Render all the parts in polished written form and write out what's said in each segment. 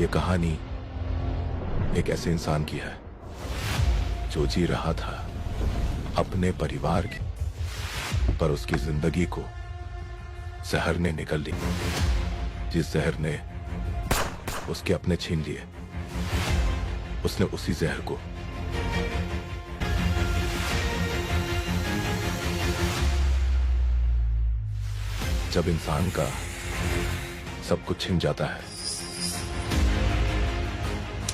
ये कहानी एक ऐसे इंसान की है जो जी रहा था अपने परिवार की, पर उसकी जिंदगी को जहर ने निगल ली। जिस जहर ने उसके अपने छीन लिए, उसने उसी जहर को जब इंसान का सब कुछ छिन जाता है,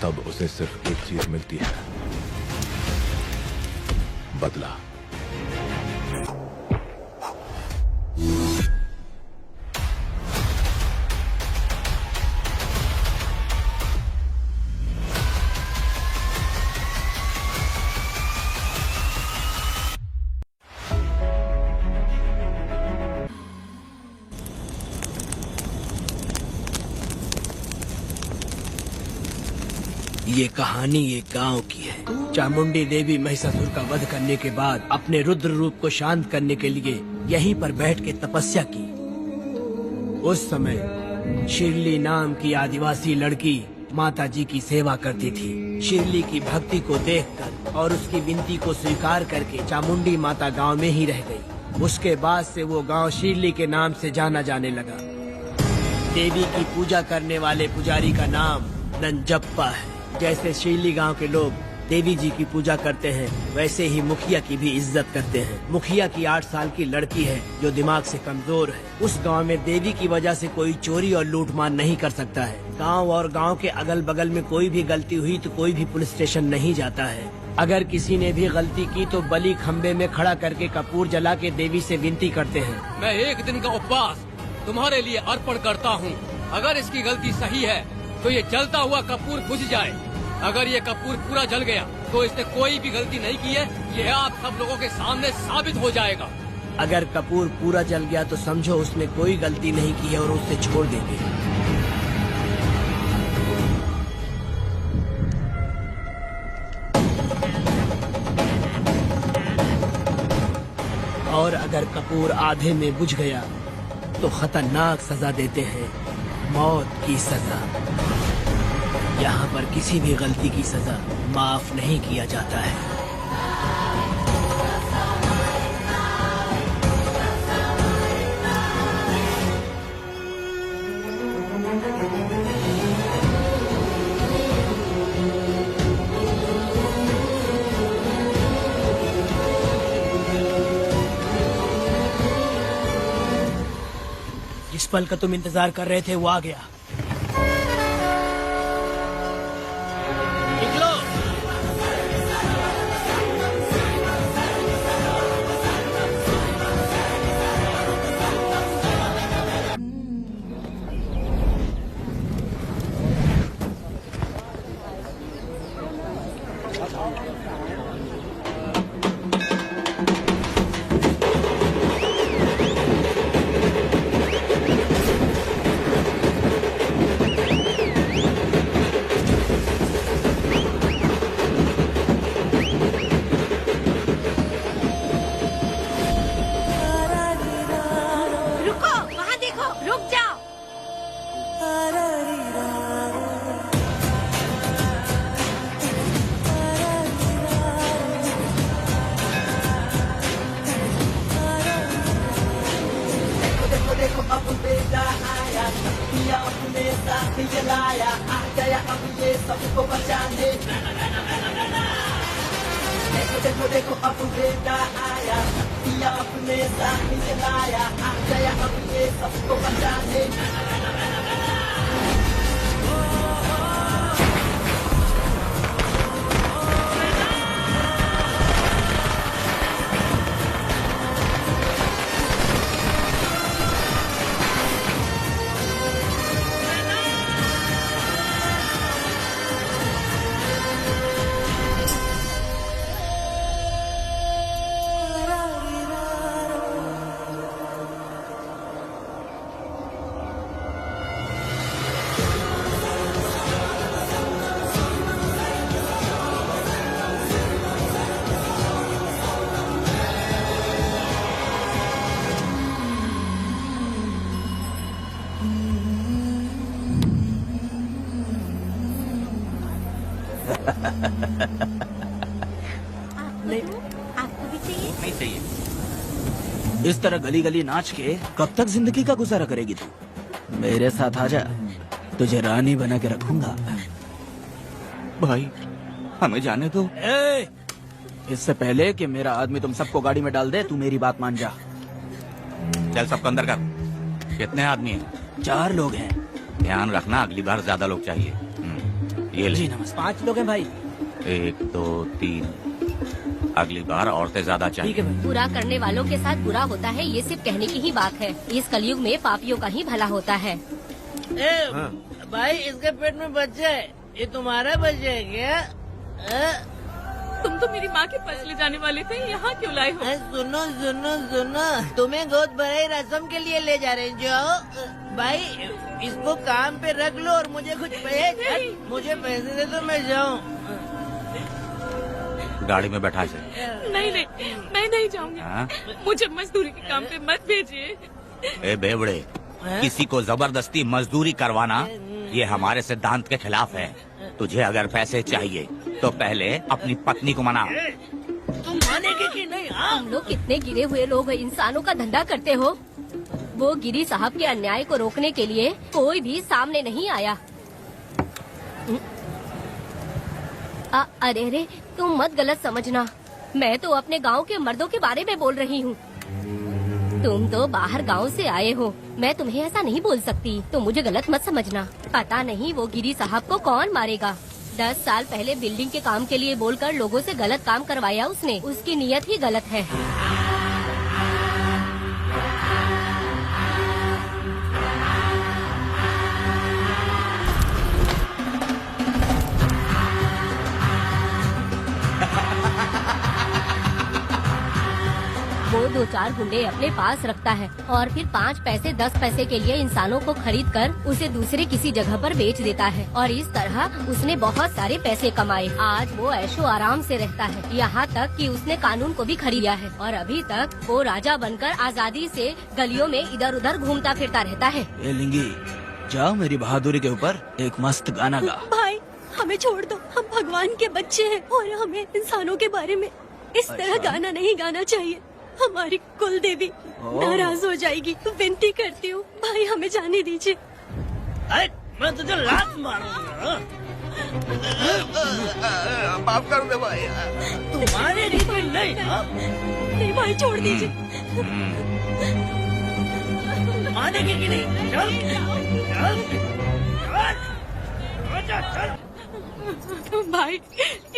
तब उसे सिर्फ एक चीज मिलती है, बदला। ये कहानी एक गांव की है। चामुंडी देवी महिषासुर का वध करने के बाद अपने रुद्र रूप को शांत करने के लिए यहीं पर बैठ के तपस्या की। उस समय शिरली नाम की आदिवासी लड़की माता जी की सेवा करती थी। शिरली की भक्ति को देखकर और उसकी विनती को स्वीकार करके चामुंडी माता गांव में ही रह गई। उसके बाद से वो गांव शिरली के नाम से जाना जाने लगा। देवी की पूजा करने वाले पुजारी का नाम नंजप्पा है। जैसे शिरली गांव के लोग देवी जी की पूजा करते हैं, वैसे ही मुखिया की भी इज्जत करते हैं। मुखिया की 8 साल की लड़की है जो दिमाग से कमजोर है। उस गांव में देवी की वजह से कोई चोरी और लूटमार नहीं कर सकता है। गांव और गांव के अगल बगल में कोई भी गलती हुई तो कोई भी पुलिस स्टेशन नहीं जाता है। अगर किसी ने भी गलती की तो बलि खम्बे में खड़ा करके कपूर जला के देवी से विनती करते हैं। मैं 1 दिन का उपवास तुम्हारे लिए अर्पण करता हूँ। अगर इसकी गलती सही है तो ये जलता हुआ कपूर बुझ जाए। अगर ये कपूर पूरा जल गया तो इसने कोई भी गलती नहीं की है, यह आप सब लोगों के सामने साबित हो जाएगा। अगर कपूर पूरा जल गया तो समझो उसने कोई गलती नहीं की है और उसे छोड़ देंगे। और अगर कपूर आधे में बुझ गया तो खतरनाक सजा देते हैं, मौत की सजा। यहाँ पर किसी भी गलती की सजा माफ नहीं किया जाता है। जिस पल का तुम इंतजार कर रहे थे वो आ गया। देखो देखो अब बेटा आया, पिया अपने साथ में चलाया, आ गया अब ये सबको बचाने। आपको भी चाहिए? नहीं चाहिए। इस तरह गली गली नाच के कब तक जिंदगी का गुजारा करेगी तू? मेरे साथ आजा, तुझे रानी बना के रखूंगा। भाई हमें जाने दो। इससे पहले कि मेरा आदमी तुम सबको गाड़ी में डाल दे, तू मेरी बात मान जा। चल सबको अंदर कर। कितने आदमी हैं? 4 लोग हैं। ध्यान रखना, अगली बार ज्यादा लोग चाहिए। ये ले। जी नमस्ते। 5 लोग हैं भाई। 1 2 3। अगली बार औरतें ज्यादा चाहिए। बुरा करने वालों के साथ बुरा होता है, ये सिर्फ कहने की ही बात है। इस कलयुग में पापियों का ही भला होता है। भाई इसके पेट में बच्चा है, ये तुम्हारा बच्चा है क्या? तुम तो मेरी माँ के पास ले जाने वाले थे, यहाँ क्यों लाए हो? सुनो सुनो सुनो, तुम्हें गोद भराई रस्म के लिए ले जा रहे हैं। जाओ भाई, इसको काम पे रख लो और मुझे कुछ मुझे पैसे दे दो, मैं जाऊँ। गाड़ी में बैठा से। नहीं नहीं, मैं नहीं जाऊंगी। हाँ? मुझे मजदूरी के काम पे मत भेजिए। ए बेवड़े, किसी को जबरदस्ती मजदूरी करवाना ये हमारे सिद्धांत के खिलाफ है। तुझे अगर पैसे चाहिए तो पहले अपनी पत्नी को मना। तुम मानेगे कि नहीं? तुम लोग कितने गिरे हुए लोग इंसानों का धंधा करते हो। वो गिरी साहब के अन्याय को रोकने के लिए कोई भी सामने नहीं आया। अरे अरे, तुम मत गलत समझना, मैं तो अपने गांव के मर्दों के बारे में बोल रही हूँ। तुम तो बाहर गांव से आए हो, मैं तुम्हें ऐसा नहीं बोल सकती, तो मुझे गलत मत समझना। पता नहीं वो गिरी साहब को कौन मारेगा। 10 साल पहले बिल्डिंग के काम के लिए बोलकर लोगों से गलत काम करवाया उसने। उसकी नीयत ही गलत है। वो 2-4 गुंडे अपने पास रखता है और फिर 5 पैसे 10 पैसे के लिए इंसानों को खरीद कर उसे दूसरे किसी जगह पर बेच देता है। और इस तरह उसने बहुत सारे पैसे कमाए। आज वो ऐशो आराम से रहता है, यहाँ तक कि उसने कानून को भी खरीदा है। और अभी तक वो राजा बनकर आजादी से गलियों में इधर उधर घूमता फिरता रहता है। ए लिंगी, जाओ मेरी बहादुरी के ऊपर एक मस्त गाना गा। भाई हमें छोड़ दो, हम भगवान के बच्चे हैं और हमें इंसानों के बारे में इस तरह गाना नहीं गाना चाहिए। हमारी कुल देवी नाराज हो जाएगी। विनती करती हूँ भाई, हमें जाने दीजिए। मैं तुझे लात मारूंगा। माफ कर दे भाई। तुम्हारे लिए नहीं। नहीं भाई, छोड़ दीजिए। मानेगी कि नहीं? चल चल चल। भाई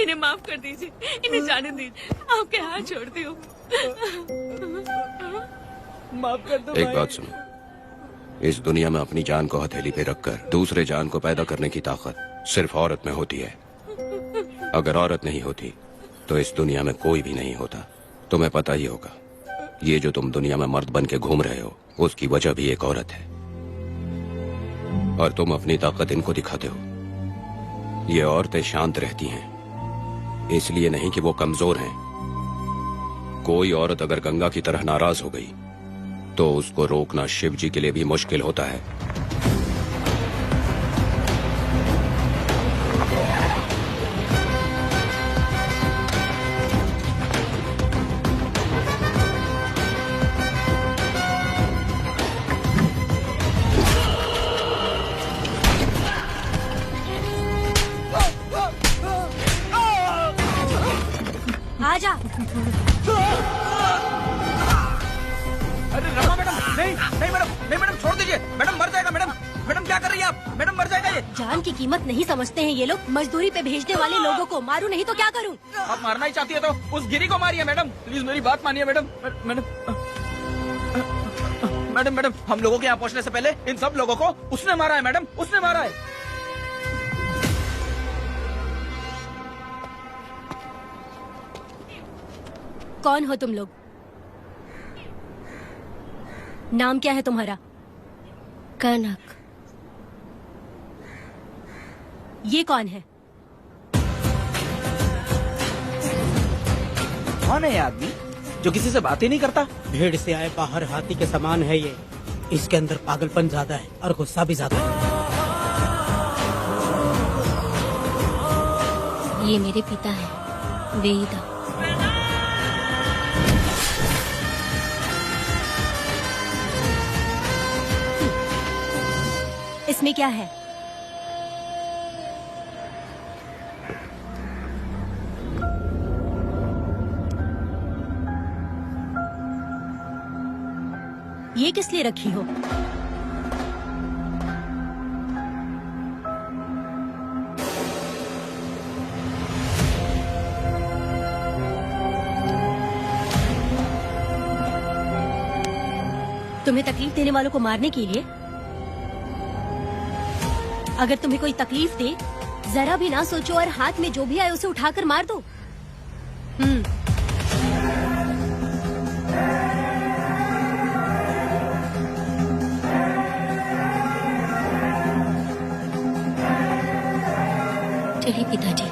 इन्हें माफ कर दीजिए, इन्हें जाने दीजिए, आपके हाथ छोड़ती हूँ। माफ कर दो एक बात सुनो, इस दुनिया में अपनी जान को हथेली पे रखकर दूसरे जान को पैदा करने की ताकत सिर्फ औरत में होती है। अगर औरत नहीं होती तो इस दुनिया में कोई भी नहीं होता। तुम्हें पता ही होगा, ये जो तुम दुनिया में मर्द बन के घूम रहे हो उसकी वजह भी एक औरत है। और तुम अपनी ताकत इनको दिखाते हो। ये औरतें शांत रहती हैं, इसलिए नहीं कि वो कमजोर हैं। कोई औरत अगर गंगा की तरह नाराज हो गई तो उसको रोकना शिव जी के लिए भी मुश्किल होता है। आजा। अरे रमा मैडम, नहीं नहीं मैडम, नहीं मैडम, छोड़ दीजिए मैडम, मर जाएगा मैडम। मैडम क्या कर रही है आप? मैडम मर जाएगा ये। जान की कीमत नहीं समझते हैं ये लोग। मजदूरी पे भेजने वाले लोगों को मारूं नहीं तो क्या करूं? आप मारना ही चाहती है तो उस गिरी को मारिए मैडम, प्लीज मेरी बात मानिए मैडम। मैडम मैडम मैडम, हम लोगों के यहाँ पहुँचने से पहले इन सब लोगों को उसने मारा है मैडम, उसने मारा है। कौन हो तुम लोग? नाम क्या है तुम्हारा? कनक। ये कौन है? कौन है ये आदमी जो किसी से बात ही नहीं करता? भीड़ से आए बाहर हाथी के समान है ये। इसके अंदर पागलपन ज्यादा है और गुस्सा भी ज्यादा है। ये मेरे पिता हैं, वेदा। इसमें क्या है? ये किस लिए रखी हो? तुम्हें तकलीफ देने वालों को मारने के लिए? अगर तुम्हें कोई तकलीफ दे, जरा भी ना सोचो और हाथ में जो भी आए उसे उठाकर मार दो। चलिए पिताजी।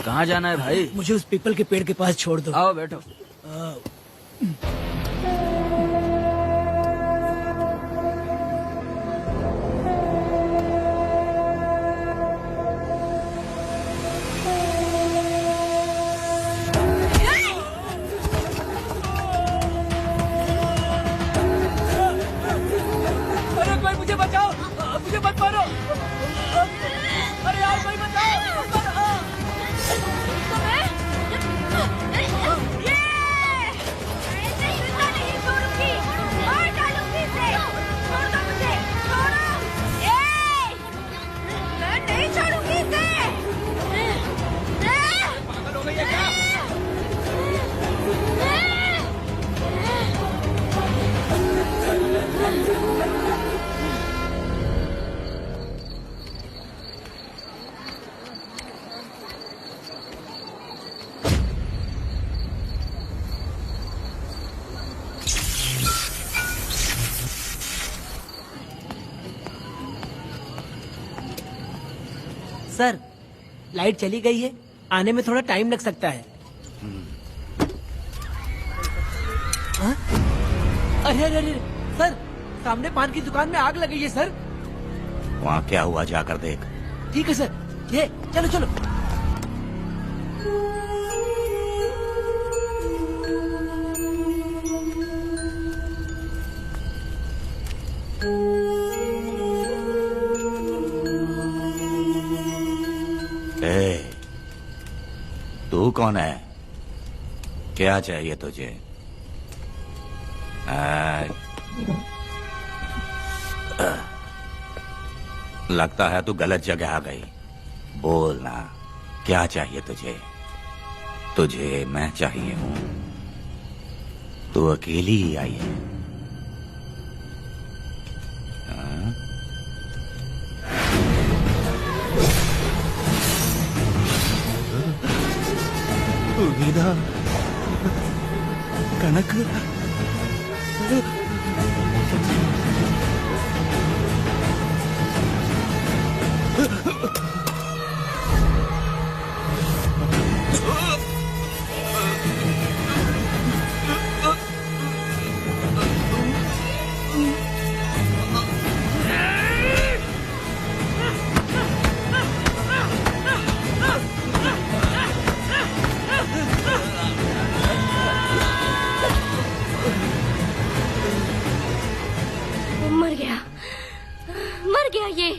कहाँ जाना है भाई? मुझे उस पीपल के पेड़ के पास छोड़ दो। आओ बैठो। अरे कोई मुझे बचाओ, मुझे मत मारो। अरे यार कोई बचाओ। पागल हो गई है क्या? सर, लाइट चली गई है, आने में थोड़ा टाइम लग सकता है। हाँ? अरे अरे अरे सर, सामने पान की दुकान में आग लगी है सर। वहाँ क्या हुआ जाकर देख। ठीक है सर, ये चलो चलो। तू कौन है? क्या चाहिए तुझे? लगता है तू गलत जगह आ गई। बोल ना, क्या चाहिए तुझे? तुझे मैं चाहिए हूँ। तू अकेली ही आई है। वेदा, कनक, मर गया ये।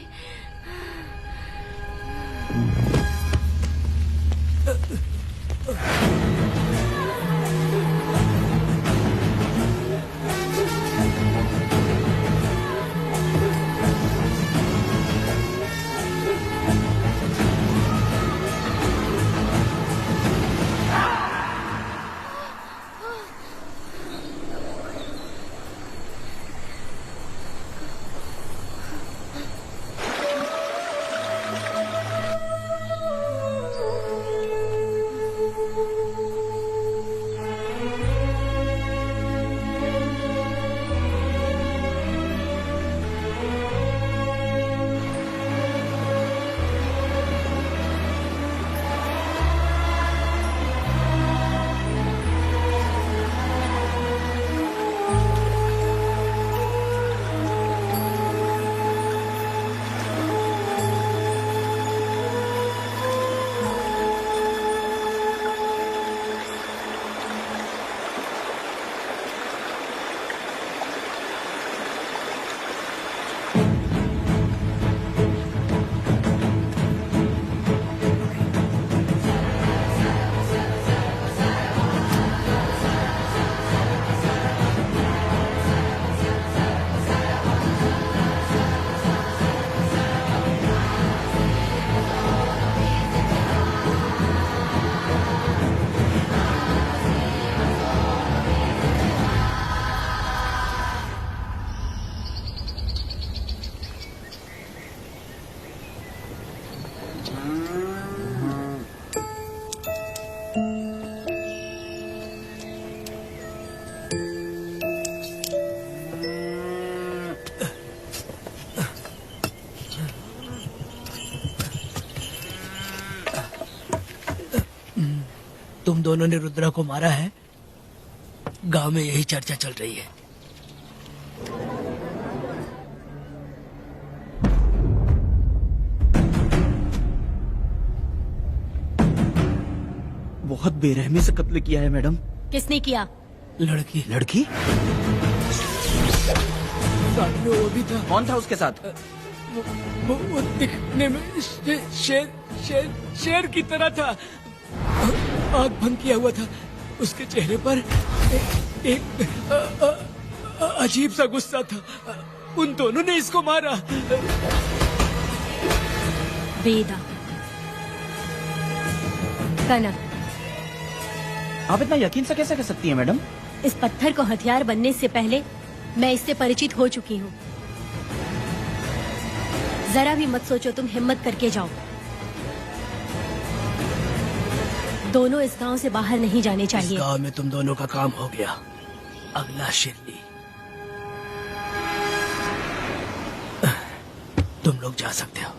दोनों ने रुद्रा को मारा है, गांव में यही चर्चा चल रही है। बहुत बेरहमी से कत्ल किया है मैडम। किसने किया? लड़की। लड़की? साथ में वो भी था। कौन था उसके साथ? वो दिखने में शेर की तरह था। आग भंग किया हुआ था। उसके चेहरे पर एक अजीब सा गुस्सा था। उन दोनों ने इसको मारा। वेदा, कनक, आप इतना यकीन से कैसे कह सकती हैं मैडम? इस पत्थर को हथियार बनने से पहले मैं इससे परिचित हो चुकी हूँ। जरा भी मत सोचो, तुम हिम्मत करके जाओ। दोनों इस गांव से बाहर नहीं जाने चाहिए। इस गांव में तुम दोनों का काम हो गया। अगला शिरली तुम लोग जा सकते हो।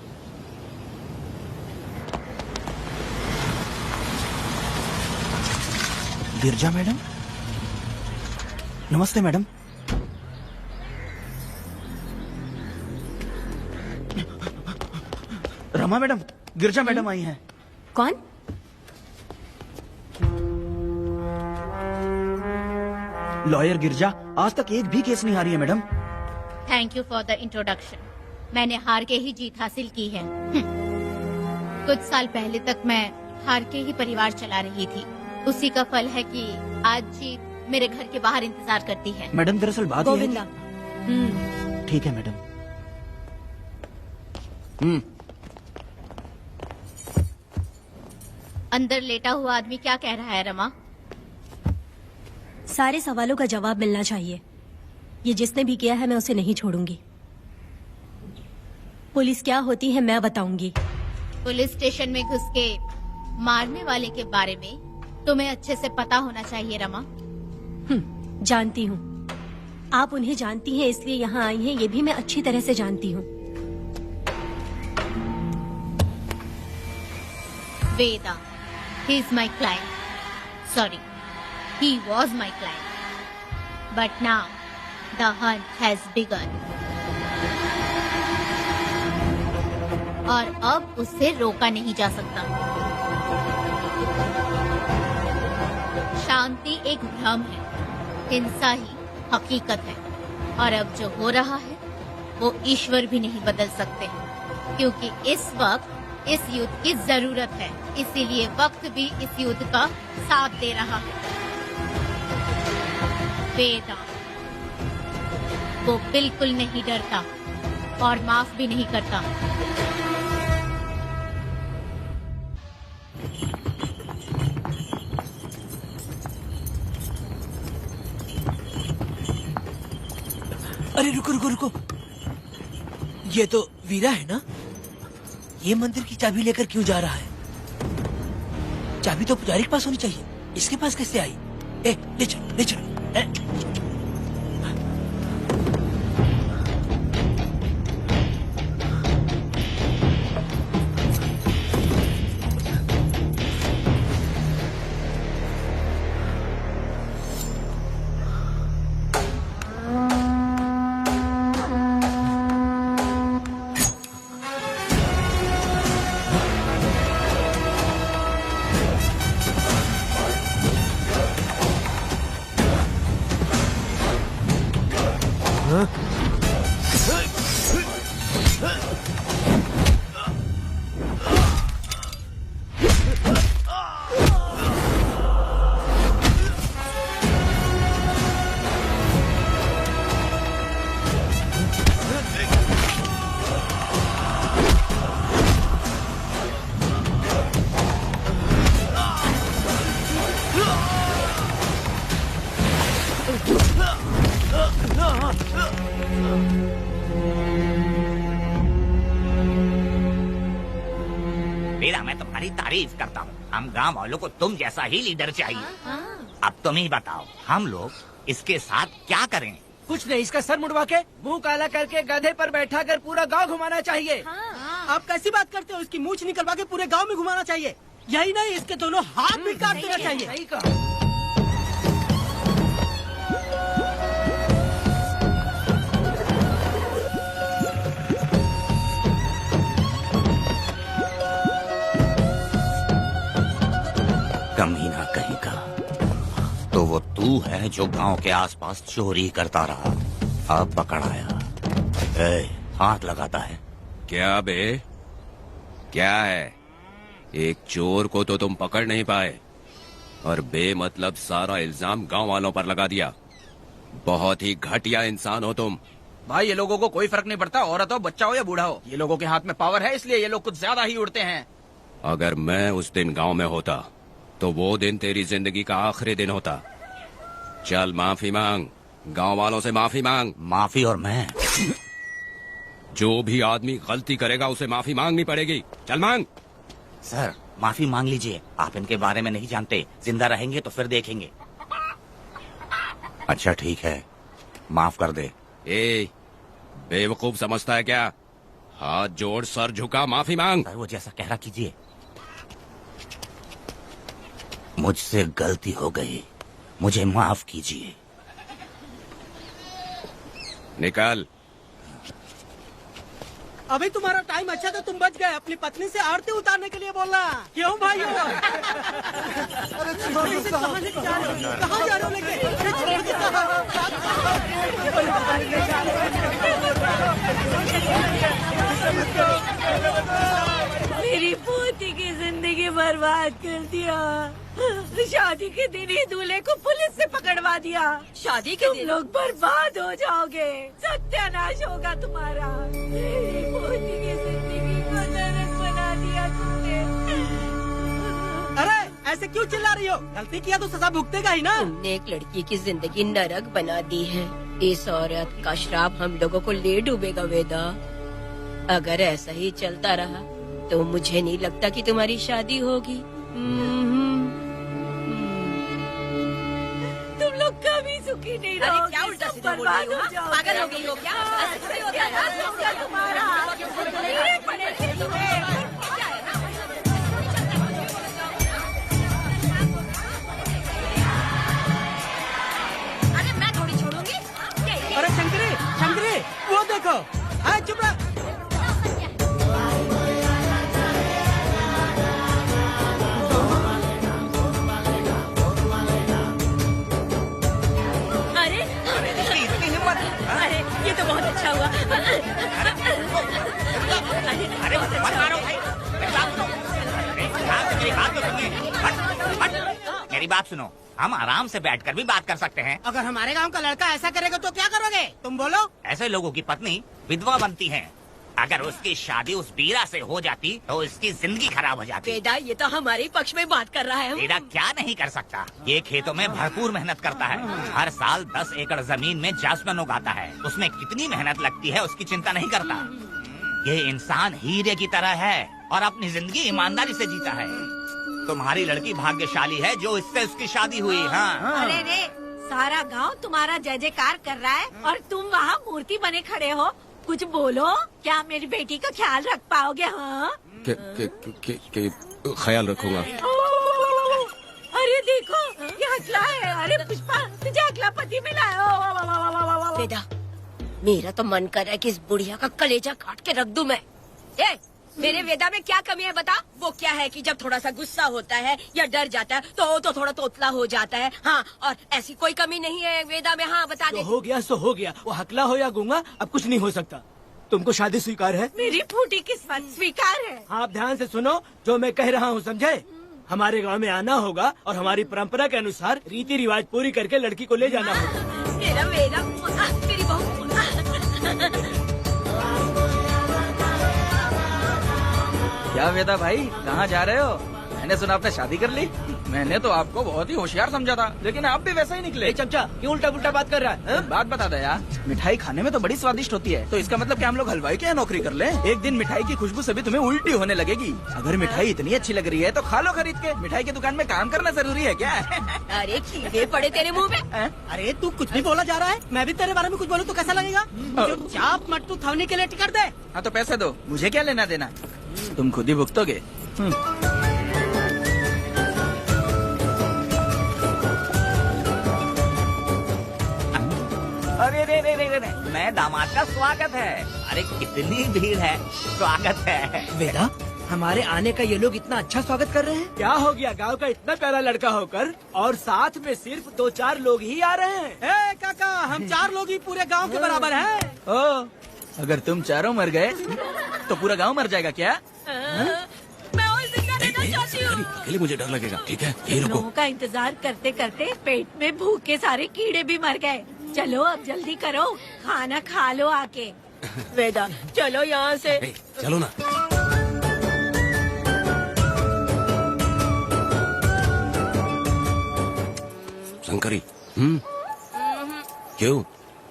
गिरजा मैडम, नमस्ते मैडम। रमा मैडम, गिरजा मैडम आई हैं। कौन? लॉयर गिरजा आज तक एक भी केस नहीं हारी है madam. Thank you for the introduction. मैंने हार के ही जीत हासिल की है। कुछ साल पहले तक मैं हार के ही परिवार चला रही थी। उसी का फल है कि आज जीत मेरे घर के बाहर इंतजार करती है। मैडम दरअसल बात यह है गोविंदा। कि- ठीक है मैडम। अंदर लेटा हुआ आदमी क्या कह रहा है रमा? सारे सवालों का जवाब मिलना चाहिए। ये जिसने भी किया है मैं उसे नहीं छोड़ूंगी। पुलिस क्या होती है मैं बताऊंगी। पुलिस स्टेशन में घुस के मारने वाले के बारे में तुम्हें अच्छे से पता होना चाहिए रमा। जानती हूँ। आप उन्हें जानती हैं इसलिए यहाँ आई हैं, ये भी मैं अच्छी तरह से जानती हूँ। वेदा, he is my client. Sorry, he was my client. But now, the hunt has begun. और अब उससे रोका नहीं जा सकता। शांति एक भ्रम है, हिंसा ही हकीकत है। और अब जो हो रहा है वो ईश्वर भी नहीं बदल सकते, क्योंकि इस वक्त इस युद्ध की जरूरत है। इसीलिए वक्त भी इस युद्ध का साथ दे रहा है। वेदा, वो बिल्कुल नहीं डरता और माफ भी नहीं करता। अरे रुको रुको रुको, ये तो वीरा है ना? ये मंदिर की चाबी लेकर क्यों जा रहा है? चाबी तो पुजारी के पास होनी चाहिए, इसके पास कैसे आई? ले चलो ले चलो। वीरा, मैं तुम्हारी तारीफ करता हूँ। हम गांव वालों को तुम जैसा ही लीडर चाहिए। अब तुम ही बताओ, हम लोग इसके साथ क्या करें? कुछ नहीं, इसका सर मुड़वा के मुंह काला करके गधे पर बैठा कर पूरा गांव घुमाना चाहिए। हाँ। आप कैसी बात करते हो? इसकी मूछ निकलवा के पूरे गांव में घुमाना चाहिए। यही नहीं, इसके दोनों हाथ भी काट देना चाहिए। सही कहा। कमीना कहीं का। तो वो तू है जो गांव के आसपास चोरी करता रहा, अब पकड़ आया। ए, हाथ लगाता है। क्या बे, क्या है? एक चोर को तो तुम पकड़ नहीं पाए और बेमतलब सारा इल्जाम गांव वालों पर लगा दिया। बहुत ही घटिया इंसान हो तुम। भाई ये लोगों को कोई फर्क नहीं पड़ता, औरत हो, बच्चा हो या बूढ़ा हो। ये लोगों के हाथ में पावर है, इसलिए ये लोग कुछ ज्यादा ही उड़ते हैं। अगर मैं उस दिन गांव में होता तो वो दिन तेरी जिंदगी का आखिरी दिन होता। चल माफी मांग, गांव वालों से माफी मांग। माफी? और मैं? जो भी आदमी गलती करेगा उसे माफी मांगनी पड़ेगी। चल मांग। सर माफी मांग लीजिए, आप इनके बारे में नहीं जानते। जिंदा रहेंगे तो फिर देखेंगे। अच्छा ठीक है, माफ कर दे। ए, बेवकूफ समझता है क्या? हाथ जोड़, सर झुका, माफी मांग। सर वो जैसा कह रहा कीजिए। मुझसे गलती हो गई, मुझे माफ कीजिए। निकल। अभी तुम्हारा टाइम अच्छा था, तुम बच गए। अपनी पत्नी से आरती उतारने के लिए बोलना। क्यों भाई? कहाँ लेके जा रहे हो? कहाँ जा रहे हो लेके? अरे छोड़ के। मेरी पोती की जिंदगी बर्बाद कर दिया। शादी के दिन ही दूल्हे को पुलिस से पकड़वा दिया। शादी के तुम लोग बर्बाद हो जाओगे, सत्यानाश होगा तुम्हारा। मेरी पोती की जिंदगी को नरक बना दिया तुमने। अरे ऐसे क्यों चिल्ला रही हो? गलती किया तो सजा भुगतेगा ही ना। तुमने एक लड़की की जिंदगी नरक बना दी है। इस औरत का श्राप हम लोगों को ले डूबेगा वेदा। अगर ऐसा ही चलता रहा तो मुझे नहीं लगता कि तुम्हारी शादी होगी। तुम लोग कभी सुखी नहीं रहोगे। अरे क्या उल्टा सीधा बोल रही हो? पागल हो गई हो क्या? ऐसा थोड़ी होता है। तुम्हारा मेरे पड़ेंगे तुम्हें। अरे मैं थोड़ी छोड़ूंगी। अरे शंकरी, शंकरी, वो देखो। हाँ चुप रह। अरे ये तो बहुत अच्छा हुआ। अरे मत मारो भाई, मेरी बात तो सुनिए। मेरी बात सुनो, हम आराम से बैठकर भी बात कर सकते हैं। अगर हमारे गांव का लड़का ऐसा करेगा तो क्या करोगे? तुम बोलो। ऐसे लोगों की पत्नी विधवा बनती है। अगर उसकी शादी उस बीरा से हो जाती तो इसकी जिंदगी खराब हो जाती। वेदा ये तो हमारे पक्ष में बात कर रहा है। वेदा क्या नहीं कर सकता? ये खेतों में भरपूर मेहनत करता है। हर साल 10 एकड़ जमीन में जासमन उगाता है। उसमें कितनी मेहनत लगती है उसकी चिंता नहीं करता। ये इंसान हीरे की तरह है और अपनी जिंदगी ईमानदारी से जीता है। तुम्हारी लड़की भाग्यशाली है जो इससे उसकी शादी हुई। हाँ अरे रे, सारा गांव तुम्हारा जय जयकार कर रहा है और तुम वहाँ मूर्ति बने खड़े हो। कुछ बोलो, क्या मेरी बेटी का ख्याल रख पाओगे? हाँ ख्याल रखूंगा। अरे देखो ये हकला है। अरे पुष्पा, तुझे हकला पति मिला है। वेदा मेरा तो मन कर रहा है कि इस बुढ़िया का कलेजा काट के रख दूं मैं। मेरे वेदा में क्या कमी है बता? वो क्या है कि जब थोड़ा सा गुस्सा होता है या डर जाता है तो थोड़ा तोतला हो जाता है। हाँ, और ऐसी कोई कमी नहीं है वेदा में। हाँ बता दे। हो गया सो हो गया। वो हकला हो या गूंगा अब कुछ नहीं हो सकता। तुमको शादी स्वीकार है? मेरी फूटी किस्मत स्वीकार है। आप ध्यान से सुनो जो मैं कह रहा हूँ, समझे? हमारे गांव में आना होगा और हमारी परंपरा के अनुसार रीति रिवाज पूरी करके लड़की को ले जाना होगा। मेरा वेदा, मेरी बहू। क्या वेदा भाई, कहाँ जा रहे हो? मैंने सुना आपने शादी कर ली। मैंने तो आपको बहुत ही होशियार समझा था, लेकिन आप भी वैसा ही निकले। चमचा क्यों उल्टा पुल्टा बात कर रहा है? बात बता दो यार, मिठाई खाने में तो बड़ी स्वादिष्ट होती है, तो इसका मतलब क्या हम लोग हलवाई के यहाँ नौकरी कर लें? एक दिन मिठाई की खुशबू से भी तुम्हें उल्टी होने लगेगी। अगर मिठाई इतनी अच्छी लग रही है तो खा लो खरीद के। मिठाई की दुकान में काम करना जरूरी है क्या? अरे कीड़े पड़े तेरे मुँह में। अरे तू कुछ भी बोला जा रहा है। मैं भी तेरे बारे में कुछ बोलूँ तो कैसा लगेगा? चाप मट्टू थावने के लिए टिकट दे। हाँ तो पैसे दो, मुझे क्या लेना देना, तुम खुद ही भुगतोगे। नए दामाद का स्वागत है। अरे कितनी भीड़ है, स्वागत है। वेदा, हमारे आने का ये लोग इतना अच्छा स्वागत कर रहे हैं। क्या हो गया गांव का इतना प्यारा लड़का होकर और साथ में सिर्फ 2-4 लोग ही आ रहे हैं। ए काका, हम 4 लोग ही पूरे गांव के बराबर हैं। ओ, अगर तुम चारों मर गए तो पूरा गांव मर जाएगा क्या? मैं और जिंदा रहना चाहती हूँ। अकेले मुझे डर लगेगा, ठीक है? यही रुको। लोगों का इंतजार करते करते पेट में भूखे सारे कीड़े भी मर गए। चलो अब जल्दी करो, खाना खा लो आके। वेदा, चलो यहाँ से। चलो ना। शंकरी, क्यों?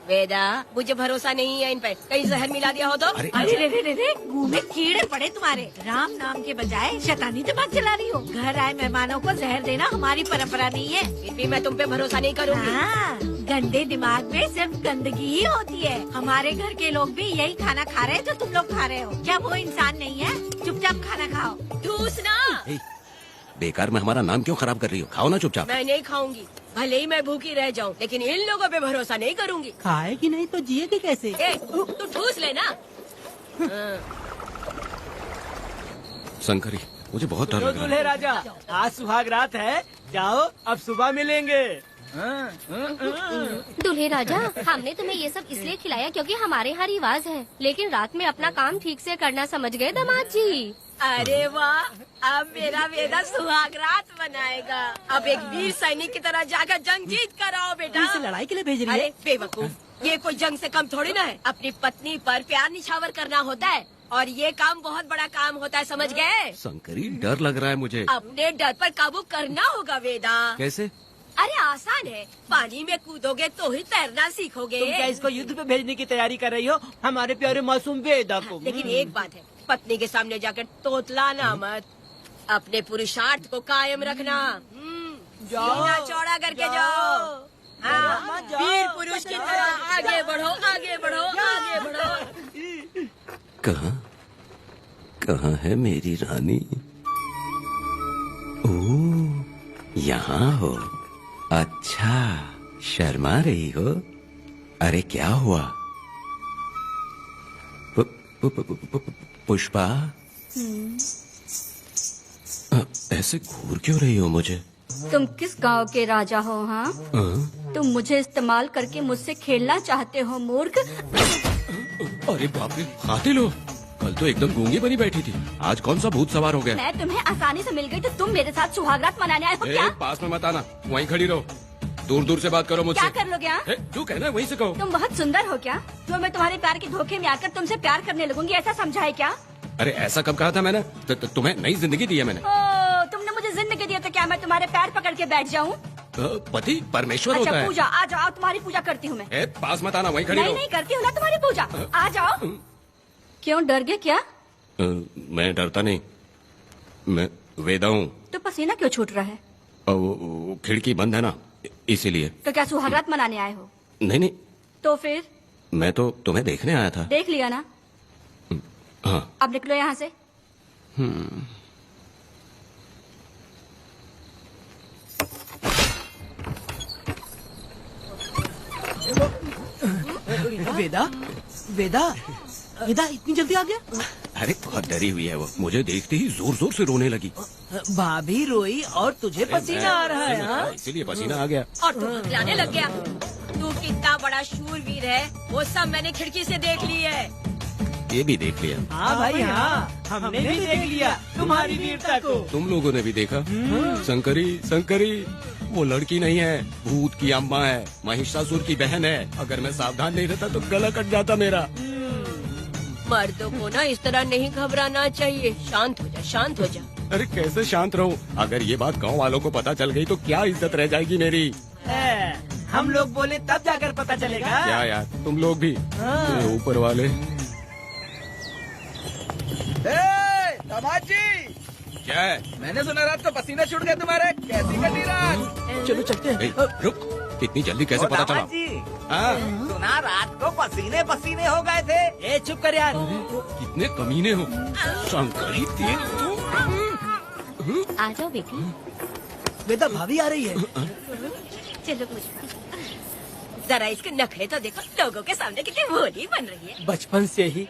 वेदा, मुझे भरोसा नहीं है इन पे, कहीं जहर मिला दिया हो तो। अरे अरे रे रे रे, मुंह में कीड़े पड़े तुम्हारे। राम नाम के बजाय शैतानी दिमाग चला रही हो। घर आए मेहमानों को जहर देना हमारी परंपरा नहीं है। फिर भी मैं तुम पे भरोसा नहीं करूँगी। हाँ, गंदे दिमाग में सिर्फ गंदगी ही होती है। हमारे घर के लोग भी यही खाना खा रहे हैं जो तुम लोग खा रहे हो। क्या वो इंसान नहीं है? चुपचाप खाना खाओ। ठूसना। बेकार में हमारा नाम क्यों खराब कर रही हो? खाओ ना चुपचाप। मैं नहीं खाऊंगी, भले ही मैं भूखी रह जाऊं, लेकिन इन लोगों पे भरोसा नहीं करूंगी। खाएगी नहीं तो जिएगी कैसे? तू ठूस लेना। शंकरी, मुझे बहुत डर लग रहा दूल्हे है। राजा, आज सुहाग रात है, जाओ अब सुबह मिलेंगे। दूल्हे राजा, हमने तुम्हें ये सब इसलिए खिलाया क्योंकि हमारे यहाँ रिवाज है, लेकिन रात में अपना काम ठीक से करना समझ गए दामाद जी। अरे वाह, अब मेरा वेदा सुहाग रात मनाएगा। अब एक वीर सैनिक की तरह जाकर जंग जीत कर आओ बेटा। इसे लड़ाई के लिए भेज रही है? अरे बेवकूफ, ये कोई जंग से कम थोड़ी ना है। अपनी पत्नी पर प्यार निछावर करना होता है और ये काम बहुत बड़ा काम होता है, समझ गए? शंकरी, डर लग रहा है मुझे। अपने डर पर काबू करना होगा वेदा। कैसे? अरे आसान है, पानी में कूदोगे तो ही तैरना सीखोगे। तुम क्या इसको युद्ध पे भेजने की तैयारी कर रही हो? हमारे प्यारे मासूम वेदा को। लेकिन एक बात है, पत्नी के सामने जाकर तोतलाना मत। अपने पुरुषार्थ को कायम रखना। सीना चौड़ा करके जाओ। हाँ, वीर पुरुष की तरह आगे बढ़ो, आगे बढ़ो, आगे बढ़ो। कहाँ है मेरी रानी? ओह, यहाँ हो। अच्छा, शर्मा रही हो? अरे क्या हुआ? पुष्पा, ऐसे घूर क्यों रही हो मुझे? तुम किस गांव के राजा हो? हाँ, तुम मुझे इस्तेमाल करके मुझसे खेलना चाहते हो मूर्ख। अरे बाप रे, कातिल हो। कल तो एकदम गूंगी बनी बैठी थी, आज कौन सा भूत सवार हो गया? मैं तुम्हें आसानी से मिल गई तो तुम मेरे साथ सुहागरात मनाने आए हो क्या? पास में मत आना, वहीं खड़ी रहो। दूर दूर से बात करो मुझसे। क्या कर लोगे? हाँ? जो कहना है वहीं से कहो। तुम बहुत सुंदर हो क्या? तो मैं तुम्हारे प्यार के धोखे में आकर तुमसे प्यार करने लगूंगी, ऐसा समझा है क्या? अरे ऐसा कब कहा था मैंने? तुम्हें नई जिंदगी दी है मैंने। ओ, तुमने मुझे जिंदगी दी है तो क्या मैं तुम्हारे पैर पकड़ के बैठ जाऊँ? पति परमेश्वर अच्छा होता है। पूजा, आ जाओ, तुम्हारी पूजा करती हूँ मैं। पास मत आना, वहीं खड़ी नहीं रहो। नहीं करती हूँ ना तुम्हारी पूजा, आ जाओ। क्यों डर गए क्या? मैं डरता नहीं, मैं वेदा हूँ। तो पसीना क्यों छूट रहा है? वो खिड़की बंद है ना, इसीलिए। तो क्या सुहागरात मनाने आए हो? नहीं, तो फिर? मैं तो तुम्हें देखने आया था। देख लिया ना? हाँ। अब निकलो यहाँ से। वेदा, वेदा, वेदा इतनी जल्दी आ गया? अरे बहुत डरी हुई है वो, मुझे देखते ही जोर जोर से रोने लगी। भाभी रोई और तुझे पसीना आ रहा है? हाँ? इसीलिए पसीना आ गया। और तू हकलाने लग गया। तू कितना बड़ा शूरवीर है, वो सब मैंने खिड़की से देख ली है। ये भी देख लिया। हाँ भाई हाँ, हमने भी देख लिया तुम्हारी वीरता को। तुम लोगों ने भी देखा। शंकरी, शंकरी, वो लड़की नहीं है, भूत की अम्मा है, महिषासुर की बहन है। अगर मैं सावधान नहीं रहता तो गला कट जाता मेरा। मर्दों को ना इस तरह नहीं घबराना चाहिए। शांत हो जा, शांत हो जा। अरे कैसे शांत रहूं? अगर ये बात गांव वालों को पता चल गई तो क्या इज्जत रह जाएगी मेरी? हम लोग बोले तब जाकर पता चलेगा। क्या यार, तुम लोग भी ऊपर वाले। दामाद जी, क्या है? मैंने सुना रात को पसीना छूट गया तुम्हारे, कैसी कटी रात? चलो चलते हैं। रुक, इतनी जल्दी कैसे पता चला? हाँ? सुना रात को पसीने पसीने हो गए थे। ए चुप कर यार। कितने कमीने हो शंकरी, तेज तू। आ जाओ बेटी। वेदा भाभी आ रही है। चलो मुझे जरा इसके नखरे तो देखो, लोगों के सामने कितनी भोली बन रही है। बचपन से ही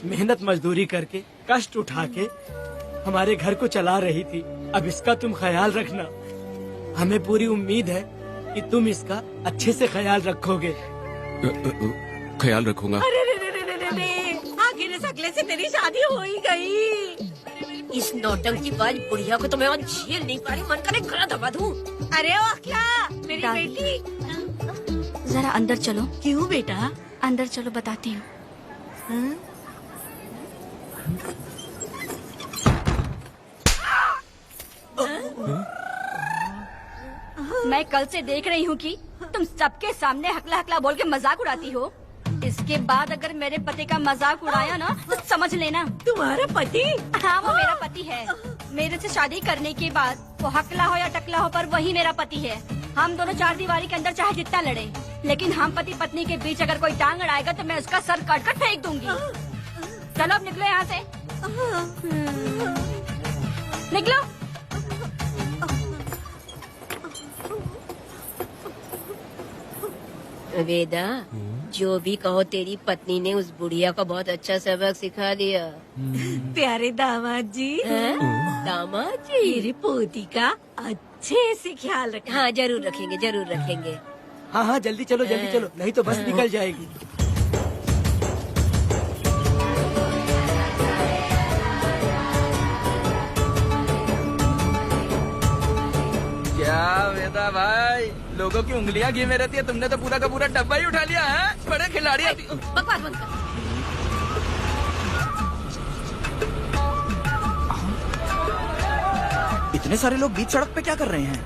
मेहनत मजदूरी करके कष्ट उठा के हमारे घर को चला रही थी। अब इसका तुम ख्याल रखना। हमें पूरी उम्मीद है कि तुम इसका अच्छे से ख्याल रखोगे। ख्याल रखूंगा। अरे रे रे रे रे रे रे, आखिर इस अगले से तेरी शादी हो ही गई। इस नौटंकी बाज बुढ़िया को तो मैं और झेल नहीं पा रही, मन करे गला दबा दूं। अरे ओ अखिला, मेरी बेटी, जरा अंदर चलो। क्यों बेटा? अंदर चलो, बताती हूँ। मैं कल से देख रही हूँ कि तुम सबके सामने हकला हकला बोल के मजाक उड़ाती हो। इसके बाद अगर मेरे पति का मजाक उड़ाया ना तो समझ लेना। तुम्हारा पति? हाँ, वो मेरा पति है। मेरे से शादी करने के बाद वो हकला हो या टकला हो, पर वही मेरा पति है। हम दोनों चार दीवारी के अंदर चाहे जितना लड़े, लेकिन हम पति पत्नी के बीच अगर कोई टांग अड़ाएगा तो मैं उसका सर काट कर फेंक दूंगी। चलो अब निकलो यहाँ से, निकलो। वेदा, जो भी कहो, तेरी पत्नी ने उस बुढ़िया को बहुत अच्छा सबक सिखा दिया। प्यारे दामाद जी, दामाद जी, मेरी पोती का अच्छे से ख्याल रखना। हाँ, जरूर रखेंगे, जरूर रखेंगे। हाँ हाँ, जल्दी चलो, जल्दी चलो, नहीं तो बस निकल जाएगी। क्या वेदा भाई, लोगों की उंगलियां घी में रहती है, तुमने तो पूरा का पूरा डब्बा ही उठा लिया है। बड़े खिलाड़ी। बकवास बंद कर। इतने सारे लोग बीच सड़क पे क्या कर रहे हैं?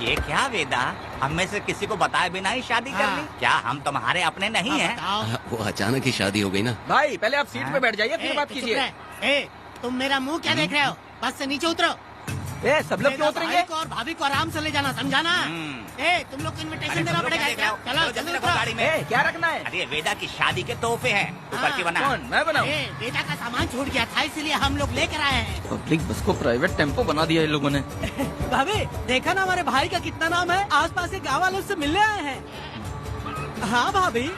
ये क्या वेदा, हम में से किसी को बताए बिना ही शादी कर ली? क्या हम तुम्हारे अपने नहीं हैं? वो अचानक ही शादी हो गई ना। भाई पहले आप सीट पे बैठ जाइए, फिर बात कीजिए। तुम मेरा मुंह क्या देख रहे हो? बस से नीचे उतरो। सब लोग क्यों उतरेंगे? भाई को और भाभी को आराम से ले जाना, समझाना? तुम लोग को इनविटेशन देना पड़ेगा। चलो जल्दी उतरो। गाड़ी में क्या रखना है? अरे वेदा की शादी के तोहफे हैं, ऊपर की बना। कौन? मैं बनाऊं? बेटा का सामान छूट गया था, इसलिए हम लोग लेकर आए हैं। पब्लिक बस को प्राइवेट टेम्पो बना दिया इन लोगों ने। भाभी देखा ना हमारे भाई का कितना नाम है, आसपास के गाँव वालों से मिलने आए हैं। हाँ भाभी।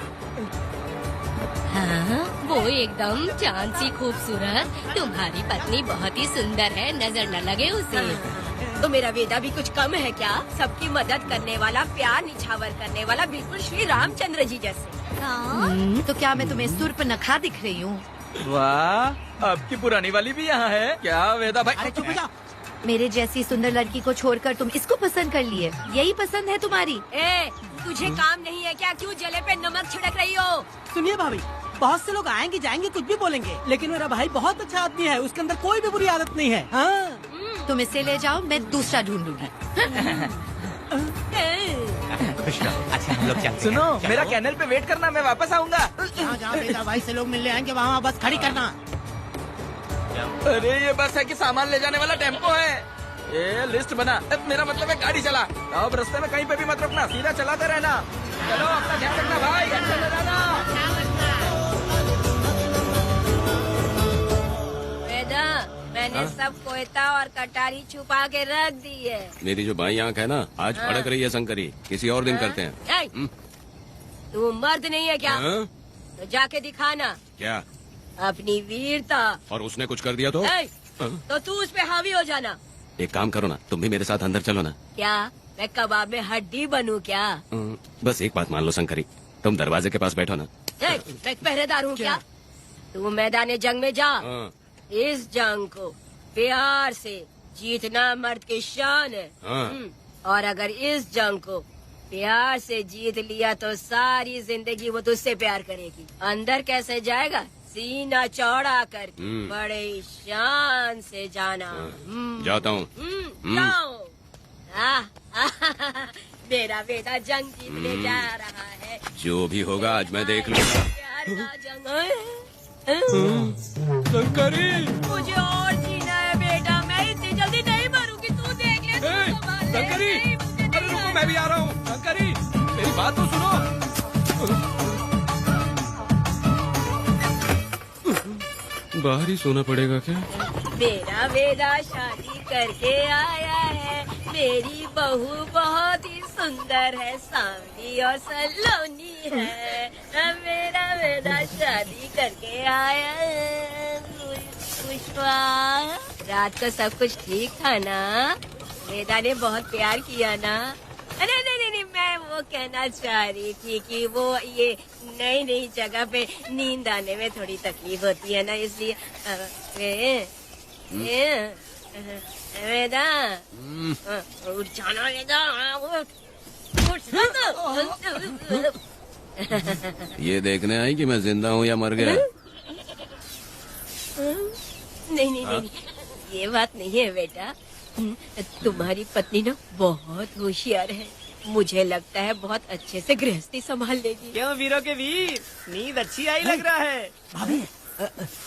हाँ, वो एकदम चांद सी खूबसूरत। तुम्हारी पत्नी बहुत ही सुंदर है, नजर न लगे उसे। तो मेरा वेदा भी कुछ कम है क्या? सबकी मदद करने वाला, प्यार निछावर करने वाला, बिल्कुल श्री रामचंद्र जी जैसे। तो क्या मैं तुम्हें सुर पर नखरा दिख रही हूँ? वाह, आपकी पुरानी वाली भी यहाँ है क्या वेदा भाई? अरे चुप हो जाओ। मेरे जैसी सुंदर लड़की को छोड़कर तुम इसको पसंद कर लिए, यही पसंद है तुम्हारी? तुझे काम नहीं है क्या? क्यों जले पे नमक छिड़क रही हो? सुनिए भाभी, बहुत से लोग आएंगे जाएंगे, कुछ भी बोलेंगे, लेकिन मेरा भाई बहुत अच्छा आदमी है, उसके अंदर कोई भी बुरी आदत नहीं है। हाँ। तुम इसे ले जाओ, मैं दूसरा ढूंढूंगी। खुश रहो। अच्छा हम लोग चलते हैं। सुनो, चलो। मेरा कैनल पे वेट करना, मैं वापस आऊंगा। जहाँ जहाँ बेटा भाई से लोग मिलने आएंगे वहाँ बस खड़ी करना। अरे ये बस है कि सामान ले जाने वाला टेम्पो है। ये लिस्ट बना, मेरा मतलब है गाड़ी चला। अब रास्ते में कहीं पे भी मत रुकना, सीधा चलाते रहना। चलो अपना ध्यान रखना भाई, अच्छे से जाना। वेदा, मैंने सब कोयता और कटारी छुपा के रख दी है। मेरी जो बाई आंख है ना, आज फड़क रही है शंकरी। किसी और दिन करते हैं। तू मर्द नहीं है क्या? हाँ? तो जाके दिखाना क्या? अपनी वीरता। और उसने कुछ कर दिया तो? तो तू उस पे हावी हो जाना। एक काम करो ना, तुम भी मेरे साथ अंदर चलो ना। क्या मैं कबाब में हड्डी बनूं क्या? बस एक बात मान लो शंकरी, तुम दरवाजे के पास बैठो ना। मैं पहरेदार हूँ क्या? तू मैदान जंग में जा। इस जंग को प्यार से जीतना मर्द की शान है। और अगर इस जंग को प्यार से जीत लिया तो सारी जिंदगी वो तुझसे प्यार करेगी। अंदर कैसे जाएगा? सीना चौड़ा कर, बड़े शान से जाना। जाता हूँ। जाओ। मेरा बेटा जंग जीतने जा रहा है। जो भी होगा आज मैं देख लूंगा। प्यार का जंग शंकरी, मुझे और जीना है बेटा, मैं इतनी जल्दी नहीं मरूंगी। तू देख ले, तू संभाल ले। शंकरी, अरे रुको, मैं भी आ रहा हूँ। शंकरी, मेरी बात तो सुनो। बाहर ही सोना पड़ेगा क्या? मेरा बेटा शादी करके आया है। मेरी बहू बहुत ही सुंदर है, सांवली और सलोनी है। मेरा बेटा शादी करके आया है। पुष्पा, रात को सब कुछ ठीक था ना? वेदा ने बहुत प्यार किया ना? नहीं, मैं वो कहना चाह रही थी कि वो ये नई नई जगह पे नींद आने में थोड़ी तकलीफ होती है ना, इसलिए वेदा उठ जाना, वेदा उठ। ये देखने आई कि मैं जिंदा हूँ या मर गया? नहीं, ये बात नहीं है बेटा। तुम्हारी पत्नी ना बहुत होशियार है। मुझे लगता है बहुत अच्छे से गृहस्थी संभाल लेगी। क्यों वीरों के वीर, नींद अच्छी आई लग रहा है। भाभी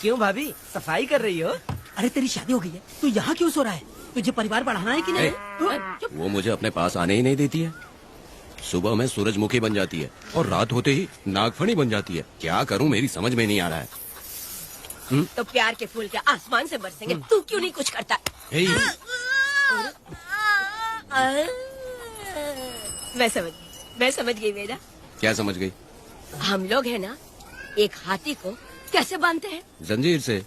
क्यों भाभी सफाई कर रही हो? अरे तेरी शादी हो गई है, तू यहाँ क्यों सो रहा है? तुझे परिवार बढ़ाना है कि नहीं? वो मुझे अपने पास आने ही नहीं देती है। सुबह में सूरजमुखी बन जाती है और रात होते ही नागफनी बन जाती है। क्या करूँ मेरी समझ में नहीं आ रहा है। तो प्यार के फूल क्या आसमान से बरसेंगे? तू क्यों नहीं कुछ करता? मैं समझ गई बेटा। क्या समझ गई? हम लोग है ना, एक हाथी को कैसे बांधते हैं? जंजीर से।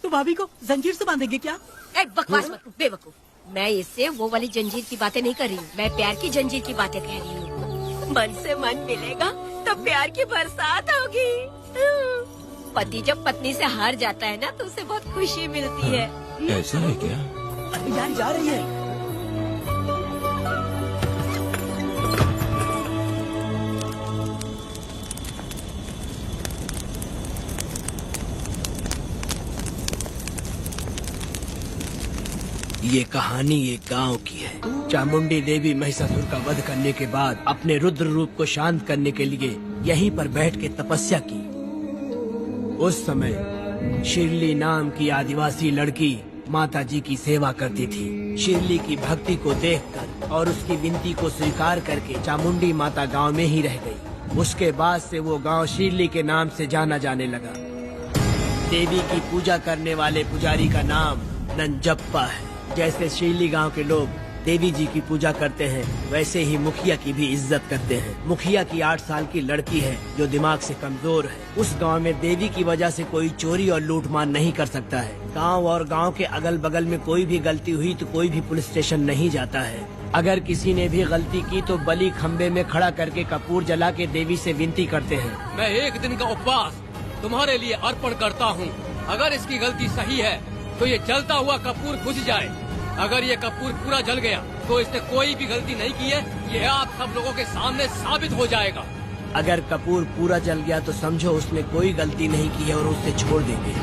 तो भाभी को जंजीर से बांधेंगे क्या? बकवास मत, बेवकूफ। मैं इससे वो वाली जंजीर की बातें नहीं कर रही हूँ, मैं प्यार की जंजीर की बातें कह रही हूँ। मन से मन मिलेगा तो प्यार की बरसात होगी। पति जब पत्नी से हार जाता है ना तो उसे बहुत खुशी मिलती है। ऐसा है क्या? अरे यार जा रही है। ये कहानी एक गांव की है। चामुंडी देवी महिषासुर का वध करने के बाद अपने रुद्र रूप को शांत करने के लिए यहीं पर बैठ के तपस्या की। उस समय शिरली नाम की आदिवासी लड़की माता जी की सेवा करती थी। शिरली की भक्ति को देखकर और उसकी विनती को स्वीकार करके चामुंडी माता गांव में ही रह गई। उसके बाद से वो गांव शिरली के नाम से जाना जाने लगा। देवी की पूजा करने वाले पुजारी का नाम नंजप्पा है। जैसे शिरली गांव के लोग देवी जी की पूजा करते हैं, वैसे ही मुखिया की भी इज्जत करते हैं। मुखिया की 8 साल की लड़की है जो दिमाग से कमजोर है। उस गांव में देवी की वजह से कोई चोरी और लूटमार नहीं कर सकता है। गांव और गांव के अगल बगल में कोई भी गलती हुई तो कोई भी पुलिस स्टेशन नहीं जाता है। अगर किसी ने भी गलती की तो बलि खम्बे में खड़ा करके कपूर जला के देवी से विनती करते हैं। मैं एक दिन का उपवास तुम्हारे लिए अर्पण करता हूँ। अगर इसकी गलती सही है तो ये जलता हुआ कपूर बुझ जाए। अगर ये कपूर पूरा जल गया तो इसने कोई भी गलती नहीं की है, ये आप सब लोगों के सामने साबित हो जाएगा। अगर कपूर पूरा जल गया तो समझो उसने कोई गलती नहीं की है और उसे छोड़ देंगे।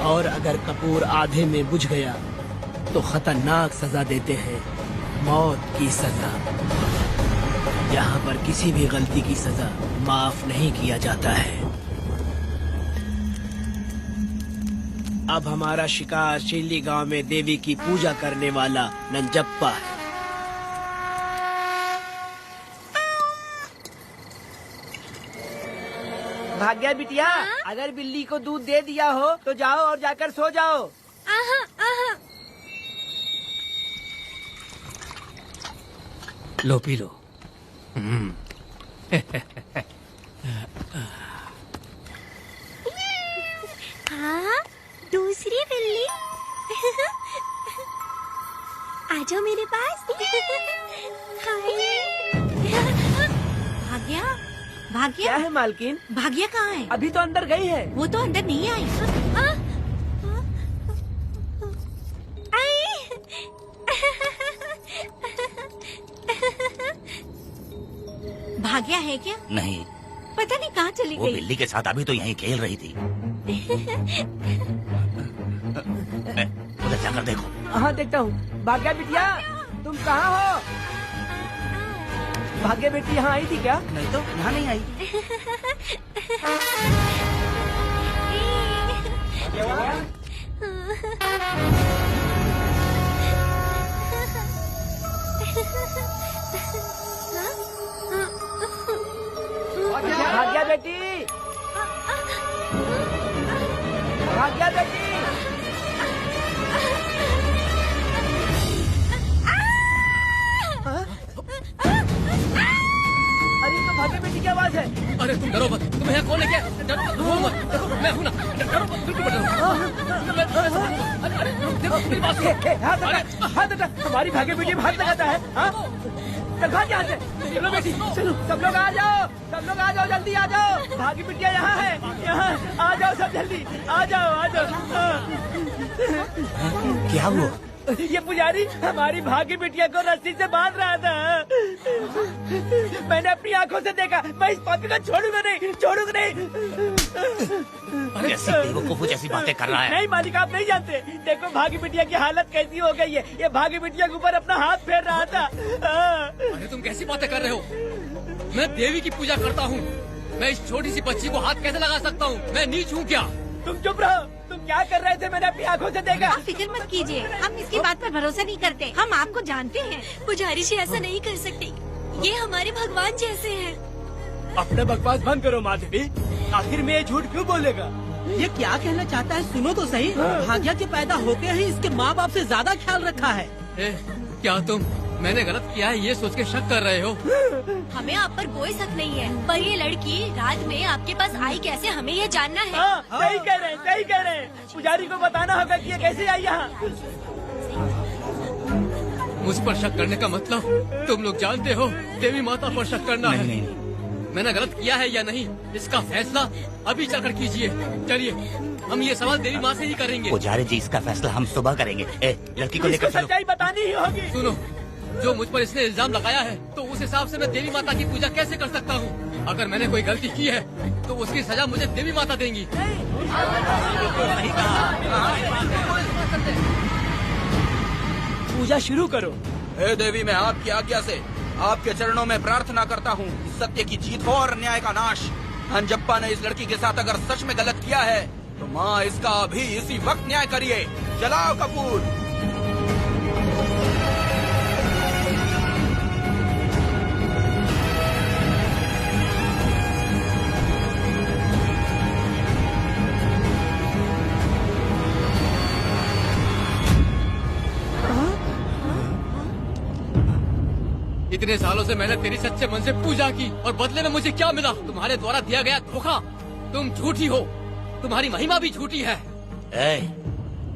और अगर कपूर आधे में बुझ गया तो खतरनाक सजा देते हैं, मौत की सजा। यहाँ पर किसी भी गलती की सजा माफ नहीं किया जाता है। अब हमारा शिकार शिरली गांव में देवी की पूजा करने वाला नंजप्पा है। भाग्या बिटिया, अगर बिल्ली को दूध दे दिया हो तो जाओ और जाकर सो जाओ। लो पी लो। हाँ, दूसरी बिल्ली। आ जाओ मेरे पास। भाग्या, भाग्या क्या है मालकिन? भाग्या कहाँ है? अभी तो अंदर गई है। वो तो अंदर नहीं आई। भाग्या है क्या? नहीं, पता नहीं कहाँ चली वो गई। बिल्ली के साथ अभी तो यहीं खेल रही थी। उधर जाकर देखो। हाँ देखता हूँ। भाग्या बिटिया, तुम कहाँ हो? भाग्या बेटी यहाँ आई थी क्या? नहीं तो यहाँ नहीं आई। भाग्या बेटी, भाग्या बेटी। अरे तो भाग्या बेटी की आवाज है। अरे तुम डरो मत, तुम्हें यहाँ कौन है क्या? डरो मत, मैं हूँ ना, डरो मत, बिल्कुल मत डरो। अरे देखो मेरी बात सुनो। हाथ हटा, हमारी भाग्य बेटी हाथ लगाता है। चल भाग यहाँ से। चलो बेटी, चलो सब लोग आ जाओ, सब लोग आ जाओ, जल्दी आ जाओ। भाग्य बिटिया यहाँ है, यहाँ आ जाओ सब जल्दी, आ जाओ आ जाओ। क्या हुआ? ये पुजारी हमारी भाग्य बिटिया को रस्सी से बांध रहा था। मैंने अपनी आंखों से देखा, मैं इस पापी को छोड़ूंगा नहीं, छोड़ूंगा नहीं। कैसी बेवकूफों जैसी बातें कर रहा है। नहीं मालिक, आप नहीं जानते। देखो भाग्य बिटिया की हालत कैसी हो गई है। ये भाग्य बिटिया के ऊपर अपना हाथ फेर रहा था। अरे तुम कैसी बातें कर रहे हो? मैं देवी की पूजा करता हूँ। मैं इस छोटी सी बच्ची को हाथ कैसे लगा सकता हूँ? मैं नीच हूँ क्या? तुम चुप रहो, तुम क्या कर रहे थे? मैंने अपनी आंखों से देखा। आप फिक्र मत कीजिए, हम इसकी बात पर भरोसा नहीं करते। हम आपको जानते हैं। पुजारी जी ऐसा नहीं कर सकती, ये हमारे भगवान जैसे हैं। अपना बकवास बंद करो माँ देवी। आखिर में ये झूठ क्यों बोलेगा? ये क्या कहना चाहता है? सुनो तो सही। भाग्या के पैदा होते ही इसके माँ बाप से ज्यादा ख्याल रखा है। क्या तुम मैंने गलत किया है ये सोच के शक कर रहे हो? हमें आप पर कोई शक नहीं है, पर ये लड़की रात में आपके पास आई कैसे, हमें ये जानना है। सही कह रहे हैं, सही कह रहे हैं। पुजारी को बताना होगा कि ये कैसे आई यहाँ। मुझ पर शक करने का मतलब तुम लोग जानते हो, देवी माता पर शक करना है। मैंने गलत किया है या नहीं, इसका फैसला अभी चलकर कीजिए। चलिए हम ये सवाल देवी माँ से ही करेंगे। पुजारी जी इसका फैसला हम सुबह करेंगे। लड़की को लेकर चलो। सच्चाई बतानी ही होगी। सुनो, जो मुझ पर इसने इल्जाम लगाया है, तो उस हिसाब से मैं देवी माता की पूजा कैसे कर सकता हूँ? अगर मैंने कोई गलती की है तो उसकी सजा मुझे देवी माता देंगी। पूजा शुरू करो। हे देवी, मैं आपकी आज्ञा से आपके चरणों में प्रार्थना करता हूँ, सत्य की जीत हो और न्याय का नाश। अंजप्पा ने इस लड़की के साथ अगर सच में गलत किया है तो माँ इसका अभी इसी वक्त न्याय करिए। जलाओ कपूर। इतने सालों से मैंने तेरी सच्चे मन से पूजा की और बदले में मुझे क्या मिला? तुम्हारे द्वारा दिया गया धोखा। तुम झूठी हो, तुम्हारी महिमा भी झूठी है।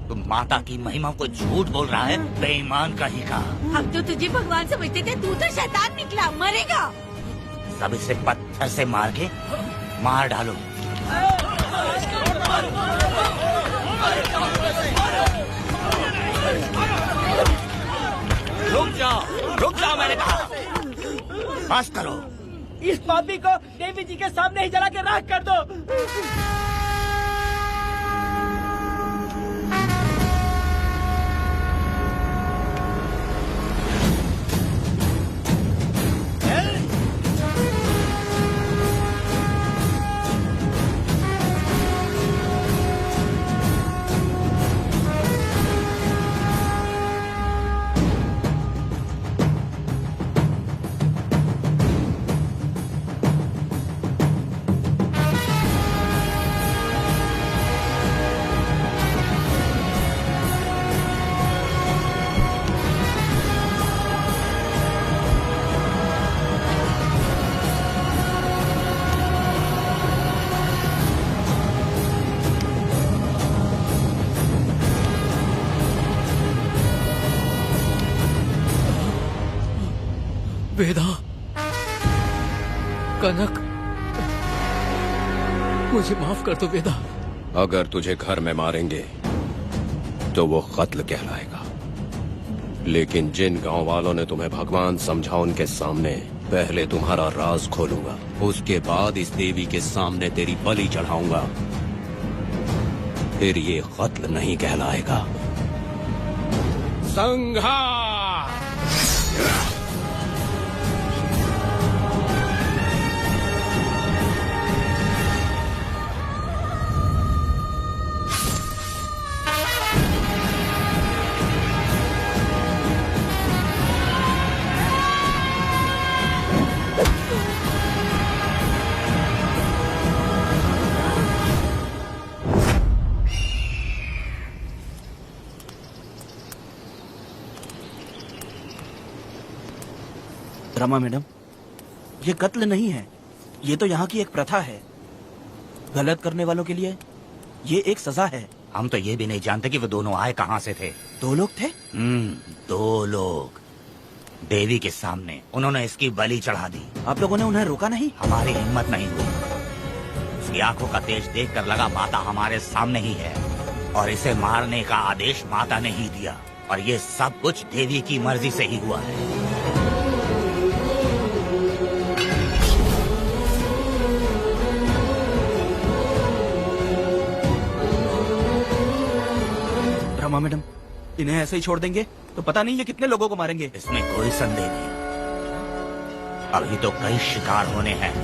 तुम माता की महिमा को झूठ बोल रहा है, बेईमान कहीं का। हम तो तुझे भगवान समझते थे, तू तो शैतान निकला, मरेगा। सब इसे पत्थर से मार के मार डालो। रुक जाओ मैंने कहा। बस करो। इस पापी को देवी जी के सामने ही जला के राख कर दो। वेदा, कनक, मुझे माफ कर दो वेदा। अगर तुझे घर में मारेंगे तो वो कत्ल कहलाएगा, लेकिन जिन गांव वालों ने तुम्हें भगवान समझा उनके सामने पहले तुम्हारा राज खोलूंगा, उसके बाद इस देवी के सामने तेरी बलि चढ़ाऊंगा, फिर ये कत्ल नहीं कहलाएगा। संघार! रमा मैडम, ये कत्ल नहीं है, ये तो यहाँ की एक प्रथा है। गलत करने वालों के लिए ये एक सजा है। हम तो ये भी नहीं जानते कि वो दोनों आए कहाँ से थे। 2 लोग थे? 2 लोग देवी के सामने उन्होंने इसकी बलि चढ़ा दी। आप लोगों ने उन्हें रोका नहीं? हमारी हिम्मत नहीं हुई। उसकी आंखों का तेज देखकर लगा माता हमारे सामने ही है और इसे मारने का आदेश माता ने ही दिया, और ये सब कुछ देवी की मर्जी से ही हुआ है। रमा मैडम, इन्हें ऐसे ही छोड़ देंगे तो पता नहीं ये कितने लोगों को मारेंगे। इसमें कोई संदेह नहीं, अभी तो कई शिकार होने हैं।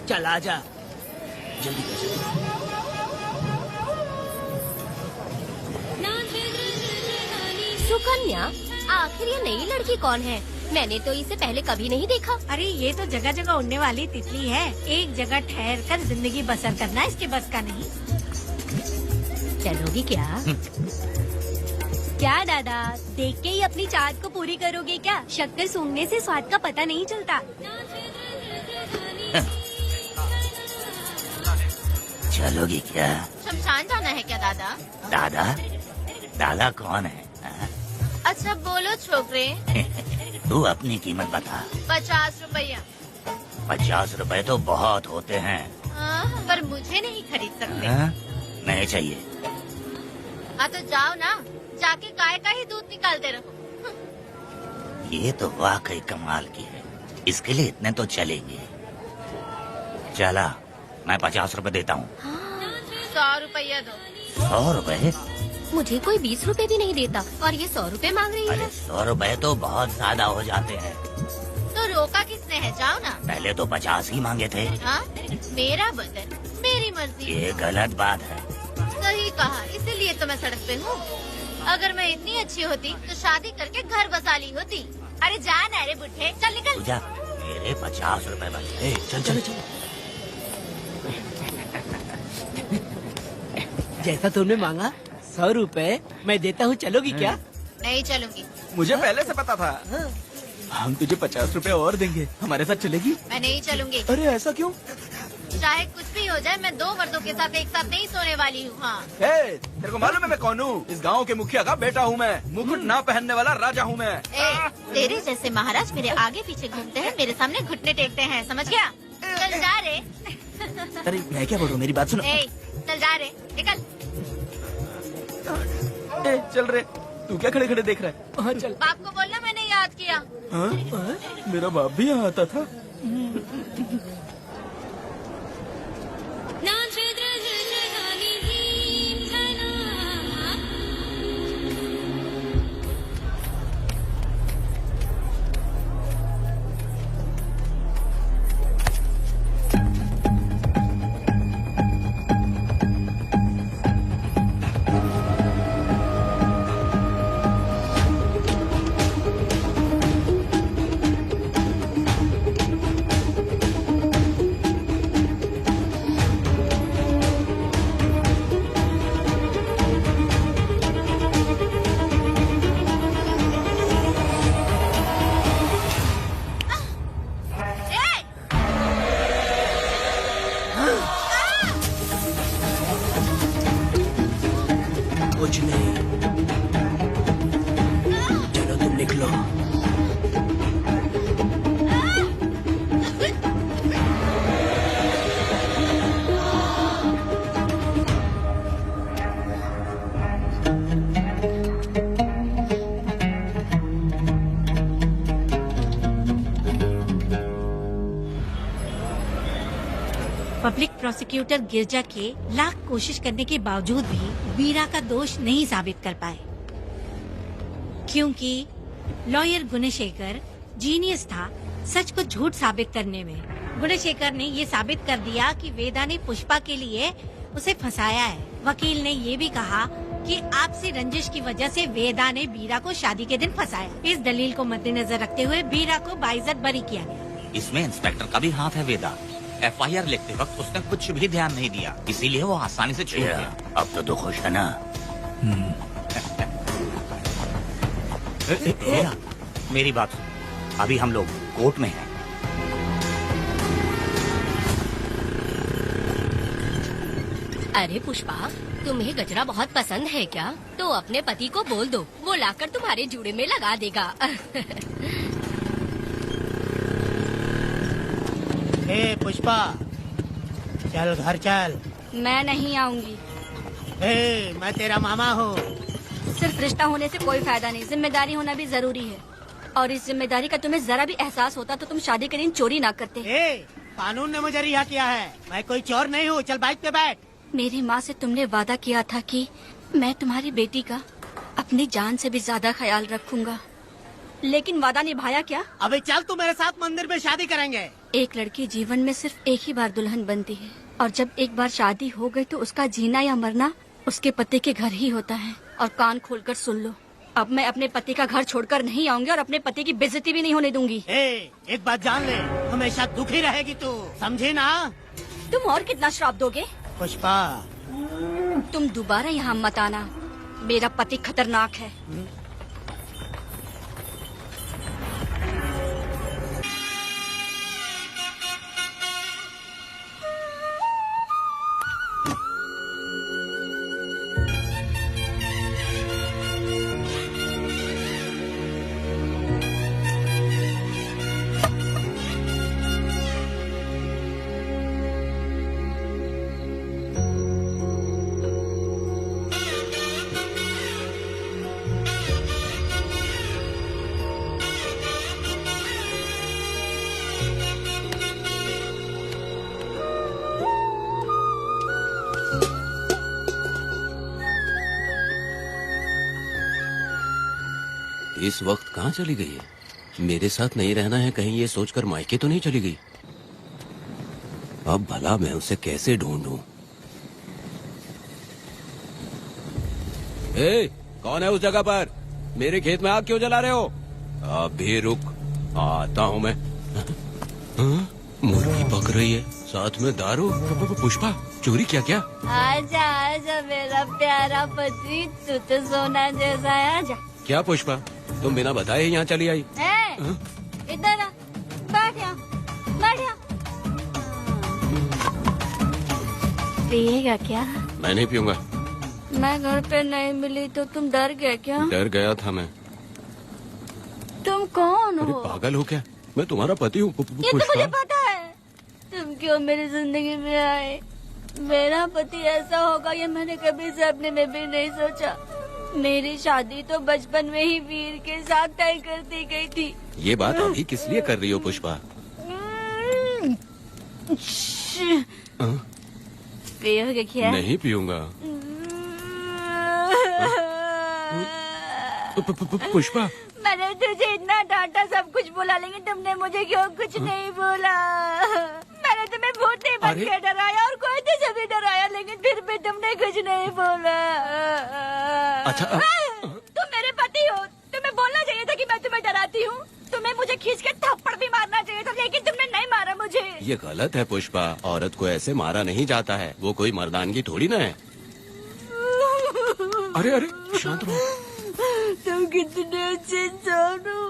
चल आजा, जल्दी कर जल्दी। सुकन्या, आखिर ये नई लड़की कौन है? मैंने तो इसे पहले कभी नहीं देखा। अरे ये तो जगह जगह उड़ने वाली तितली है। एक जगह ठहर कर जिंदगी बसर करना इसके बस का नहीं। चलोगी क्या? क्या दादा, देख के ही अपनी चाहत को पूरी करोगे क्या? शक्कर सूंघने से स्वाद का पता नहीं चलता। चलोगी क्या? शमशान जाना है क्या दादा? दादा? दादा कौन है? अच्छा बोलो छोकरे। तू अपनी कीमत बता। 50 रुपया। 50 रुपए तो बहुत होते हैं। पर मुझे नहीं खरीद सकते। नहीं चाहिए। हाँ तो जाओ ना, जाके गाय का ही दूध निकालते रहो। ये तो वाकई कमाल की है, इसके लिए इतने तो चलेंगे। चला, मैं 50 रुपए देता हूँ। 100 रुपया दो। 100 रुपए? मुझे कोई 20 रुपए भी नहीं देता और ये 100 रुपए मांग रही है। अरे 100 रुपए तो बहुत ज्यादा हो जाते हैं। तो रोका किसने है? जाओ ना। पहले तो 50 ही मांगे थे। हाँ? मेरा बदन, मेरी मर्जी। ये गलत बात है। सही कहा, इसीलिए तो मैं सड़क पे हूँ। अगर मैं इतनी अच्छी होती तो शादी करके घर बसा ली होती। अरे जा ना रे बुढ़े, चल निकल। पूजा, मेरे 50 रुपए बचे। चल चल चल। जैसा तुमने मांगा 100 रुपए मैं देता हूँ, चलोगी क्या? नहीं चलूंगी। मुझे पहले से पता था। हम तुझे 50 रुपए और देंगे, हमारे साथ चलेगी? मैं नहीं चलूंगी। अरे ऐसा क्यों? चाहे कुछ भी हो जाए, मैं 2 मर्दों के साथ एक साथ नहीं सोने वाली हूँ। हाँ। तेरे को मालूम है मैं कौन हूँ? इस गांव के मुखिया का बेटा हूँ मैं। मुकुट ना पहनने वाला राजा हूँ मैं। तेरे जैसे महाराज मेरे आगे पीछे घूमते हैं, मेरे सामने घुटने टेकते हैं, समझ गया? चल जा रे। अरे मैं क्या बोल रहा हूँ, मेरी बात सुनो। चल जा रे, निकल। चल रे, तू क्या खड़े खड़े देख रहा है? हाँ चल। बाप को बोलना मैंने याद किया। हाँ? मेरा बाप भी यहाँ आता था। कुछ नहीं, चलो तुम निकलो। प्रोसिक्यूटर गिरजा के लाख कोशिश करने के बावजूद भी वीरा का दोष नहीं साबित कर पाए, क्योंकि लॉयर गुणशेखर जीनियस था सच को झूठ साबित करने में। गुणशेखर ने ये साबित कर दिया कि वेदा ने पुष्पा के लिए उसे फंसाया है। वकील ने ये भी कहा कि आपसी रंजिश की वजह से वेदा ने वीरा को शादी के दिन फंसाया। इस दलील को मद्देनजर रखते हुए वीरा को बाइज्जत बरी किया गया। इसमें इंस्पेक्टर का भी हाथ है वेदा। FIR लिखते वक्त उसने कुछ भी ध्यान नहीं दिया, इसीलिए वो आसानी से छूट गया। अब तो तू खुश है ना? वेदा, मेरी बात सुन, अभी हम लोग कोर्ट में हैं। अरे पुष्पा, तुम्हें गजरा बहुत पसंद है क्या? तो अपने पति को बोल दो, वो लाकर तुम्हारे जूड़े में लगा देगा। ए पुष्पा, चल घर चल। मैं नहीं आऊंगी। ए, मैं तेरा मामा हूँ। सिर्फ रिश्ता होने से कोई फायदा नहीं, जिम्मेदारी होना भी जरूरी है। और इस जिम्मेदारी का तुम्हें जरा भी एहसास होता तो तुम शादी के दिन चोरी ना करते। ए, कानून ने मुझे रिहा किया है, मैं कोई चोर नहीं हूँ। चल बाइक पे बैठ। मेरी माँ से तुमने वादा किया था कि मैं तुम्हारी बेटी का अपनी जान से भी ज्यादा ख्याल रखूंगा, लेकिन वादा निभाया क्या? अबे चल, तू मेरे साथ मंदिर में शादी करेंगे। एक लड़की जीवन में सिर्फ एक ही बार दुल्हन बनती है, और जब एक बार शादी हो गई तो उसका जीना या मरना उसके पति के घर ही होता है। और कान खोलकर सुन लो, अब मैं अपने पति का घर छोड़कर नहीं आऊंगी और अपने पति की बेइज्जती भी नहीं होने दूंगी। एक बात जान ले, हमेशा दुखी रहेगी तू, समझी ना? तुम और कितना श्राप दोगे? पुष्पा, तुम दोबारा यहाँ मत आना, मेरा पति खतरनाक है। इस वक्त कहाँ चली गई है? मेरे साथ नहीं रहना है कहीं ये सोचकर मायके तो नहीं चली गई? अब भला मैं उसे कैसे ढूंढूं? ए, कौन है उस जगह पर? मेरे खेत में आग क्यों जला रहे हो? अभी रुक, आता हूँ मैं। हाँ? मुर्गी पक रही है, साथ में दारू। पुष्पा, चोरी क्या? क्या? आजा आजा मेरा प्यारा पति, तू तो सोना जैसा है। आजा। क्या पुष्पा, तुम बिना बताए ही यहाँ चली आई? इधर आ, बैठ यहाँ, बैठ यहाँ। पिएगा क्या? मैं नहीं पीऊंगा। मैं घर पे नहीं मिली तो तुम डर गए क्या? डर गया था मैं। तुम कौन अरे हो? पागल हो क्या? मैं तुम्हारा पति हूँ। ये तो मुझे पता है। तुम क्यों मेरी जिंदगी में आए? मेरा पति ऐसा होगा ये मैंने कभी सपने में भी नहीं सोचा। मेरी शादी तो बचपन में ही वीर के साथ तय कर दी गई थी। ये बात अभी किस लिए कर रही हो पुष्पा? पियोगे क्या? नहीं पीऊंगा। पुष्पा, मैंने तुझे इतना डांटा, सब कुछ बोला, लेकिन तुमने मुझे क्यों कुछ नहीं बोला? मैंने तुम्हें बहुत नहीं बन के डराया और कोई तुझे भी डराया, लेकिन फिर भी तुमने कुछ नहीं बोला। अच्छा, तुम मेरे पति हो, तुम्हें बोलना चाहिए था कि मैं तुम्हें डराती हूँ। तुम्हें मुझे खींच के थप्पड़ भी मारना चाहिए था, लेकिन तुमने नहीं मारा मुझे। ये गलत है पुष्पा, औरत को ऐसे मारा नहीं जाता है, वो कोई मर्दानगी थोड़ी ना है। अरे अरे शांत रहो। तुम कितने अच्छे इंसान हो।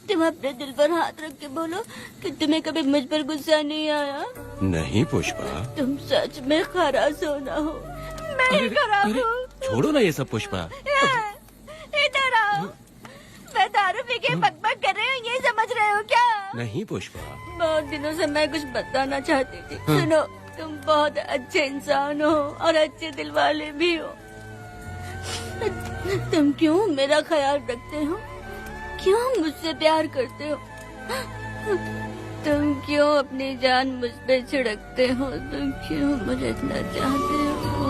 तुम अपने दिल पर हाथ रख के बोलो कि तुम्हें कभी मुझ पर गुस्सा नहीं आया। नहीं पुष्पा, तुम सच में खराब सोना हो। मैं ही खराब हूँ। छोड़ो ना ये सब पुष्पा। इधर आओ। मैं दारू पी के बकबक कर रही हूँ, ये समझ रहे हो क्या? नहीं पुष्पा, बहुत दिनों से मैं कुछ बताना चाहती थी। सुनो, तुम बहुत अच्छे इंसान हो और अच्छे दिल वाले भी हो। तुम क्यों मेरा ख्याल रखते हो? क्यों मुझसे प्यार करते हो? तुम क्यों अपनी जान मुझ पे छिड़कते हो? तुम क्यों मुझे इतना चाहते हो?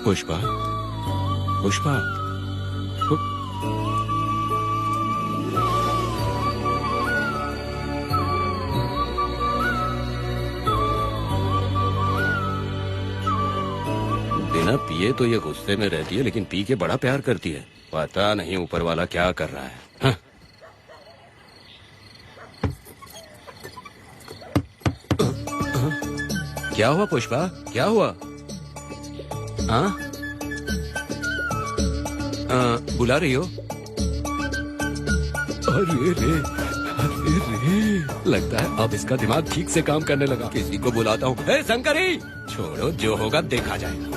पुष्पा, पुष्पा, बिना पिए तो ये गुस्से में रहती है, लेकिन पी के बड़ा प्यार करती है। पता नहीं ऊपर वाला क्या कर रहा है। हाँ? क्या हुआ पुष्पा, क्या हुआ? हाँ? बुला रही हो? अरे रे, अरे रे, लगता है अब इसका दिमाग ठीक से काम करने लगा। किसी को बुलाता हूँ। हे शंकरी, छोड़ो, जो होगा देखा जाएगा।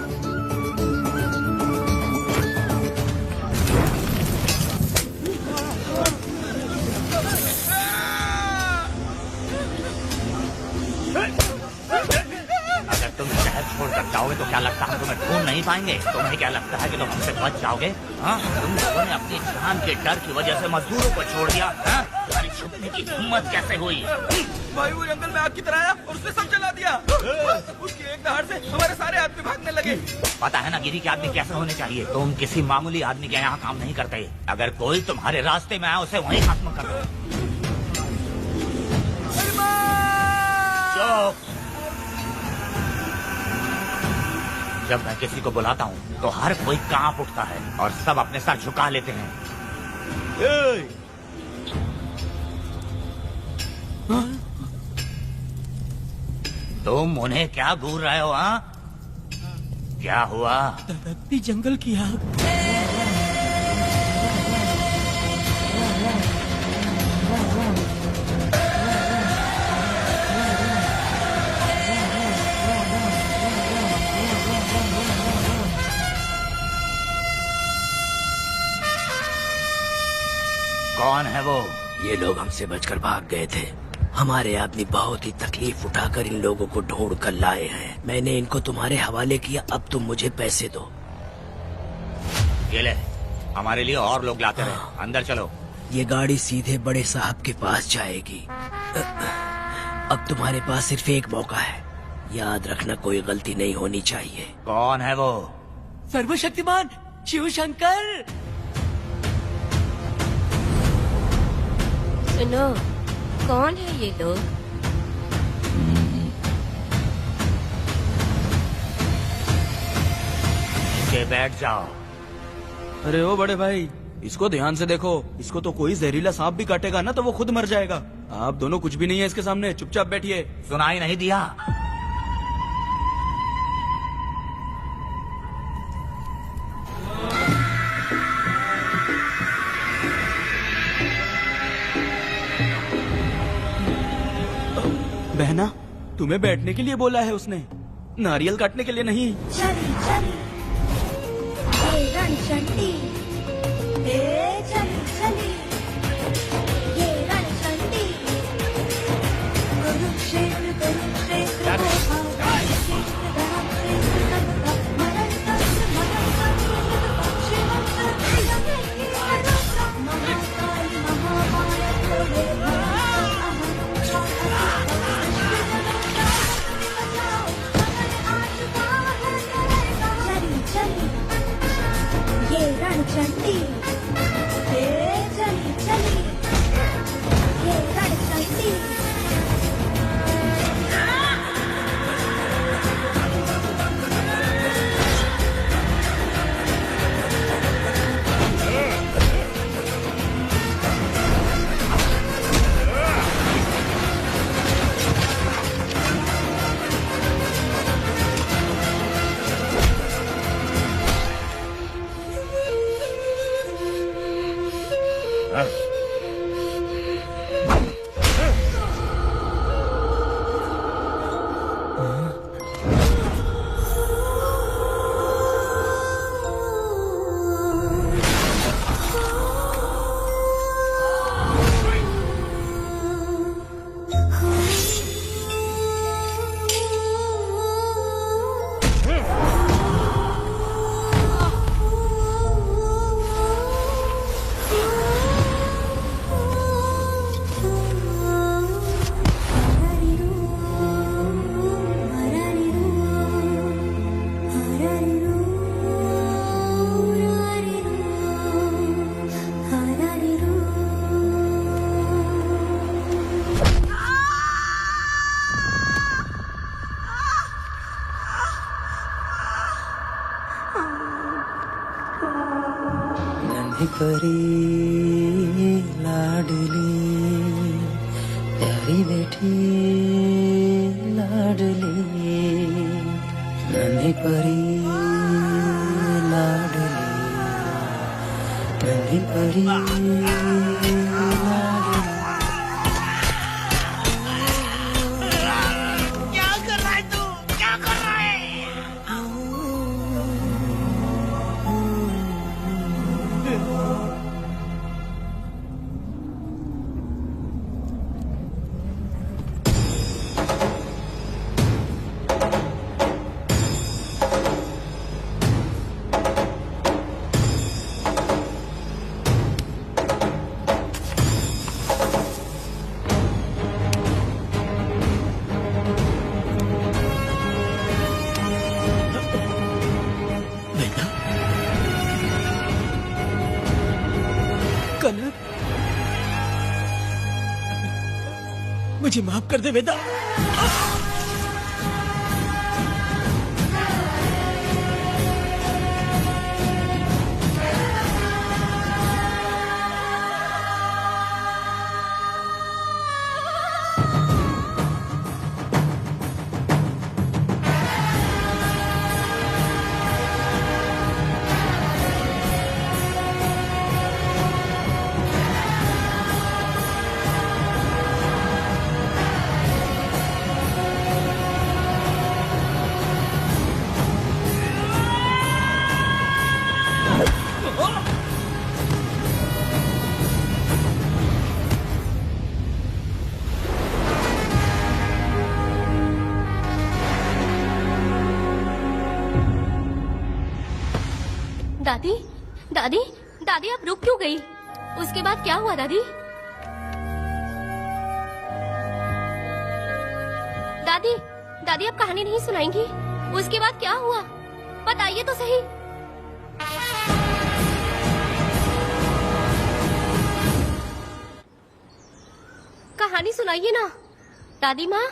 तुम शहर छोड़कर जाओगे तो क्या लगता है तुम्हें ढूंढ नहीं पाएंगे? तुम्हें क्या लगता है कि तुम हमसे बच जाओगे? हाँ, तुम लोगों ने अपनी जान के डर की वजह से मजदूरों को छोड़ दिया। हाँ? तुम्हारी छुपने की हिम्मत कैसे हुई? भाई वो जंगल में आग की तरह आया और उसने सब जला दिया। उसकी एक दहाड़ से हमारे सारे आदमी भागने लगे। पता है ना गिरी के आदमी कैसे होने चाहिए? तुम किसी मामूली आदमी के यहाँ काम नहीं करते। अगर कोई तुम्हारे रास्ते में आया उसे वहीं खत्म कर दो। जब मैं किसी को बुलाता हूँ तो हर कोई कांप उठता है और सब अपने सर झुका लेते हैं। तुम उन्हें क्या घूर रहे हो? हाँ, क्या हुआ? धधकती जंगल की आग। कौन है वो? ये लोग हमसे बचकर भाग गए थे। हमारे आदमी बहुत ही तकलीफ उठाकर इन लोगों को ढूंढ कर लाए हैं। मैंने इनको तुम्हारे हवाले किया, अब तुम मुझे पैसे दो। ये ले, हमारे लिए और लोग लाते रहे। अंदर चलो। ये गाड़ी सीधे बड़े साहब के पास जाएगी। अब तुम्हारे पास सिर्फ एक मौका है, याद रखना कोई गलती नहीं होनी चाहिए। कौन है वो? सर्वशक्तिमान शिव शंकर। सुनो, कौन है ये लोग? नीचे बैठ जाओ। अरे ओ बड़े भाई, इसको ध्यान से देखो। इसको तो कोई जहरीला सांप भी काटेगा ना तो वो खुद मर जाएगा। आप दोनों कुछ भी नहीं है इसके सामने, चुपचाप बैठिए। सुनाई नहीं दिया? बहना, तुम्हें बैठने के लिए बोला है उसने, नारियल काटने के लिए नहीं। चली चली ये रणचंडी, चली चली ये रणचंडी, कुरुक्षेत्र कुरुक्षेत्र परी लाडली प्यारी बेटी लाडली नन्ही परी लाडली नन्ही परी क्या कर रहा है तू? क्या कर रहा है? कनक, मुझे माफ कर दे वेदा। दादी, दादी, दादी आप रुक क्यों गई? उसके बाद क्या हुआ दादी? दादी, दादी आप कहानी नहीं सुनाएंगी? उसके बाद क्या हुआ? बताइए तो सही। कहानी सुनाइए ना, दादी माँ।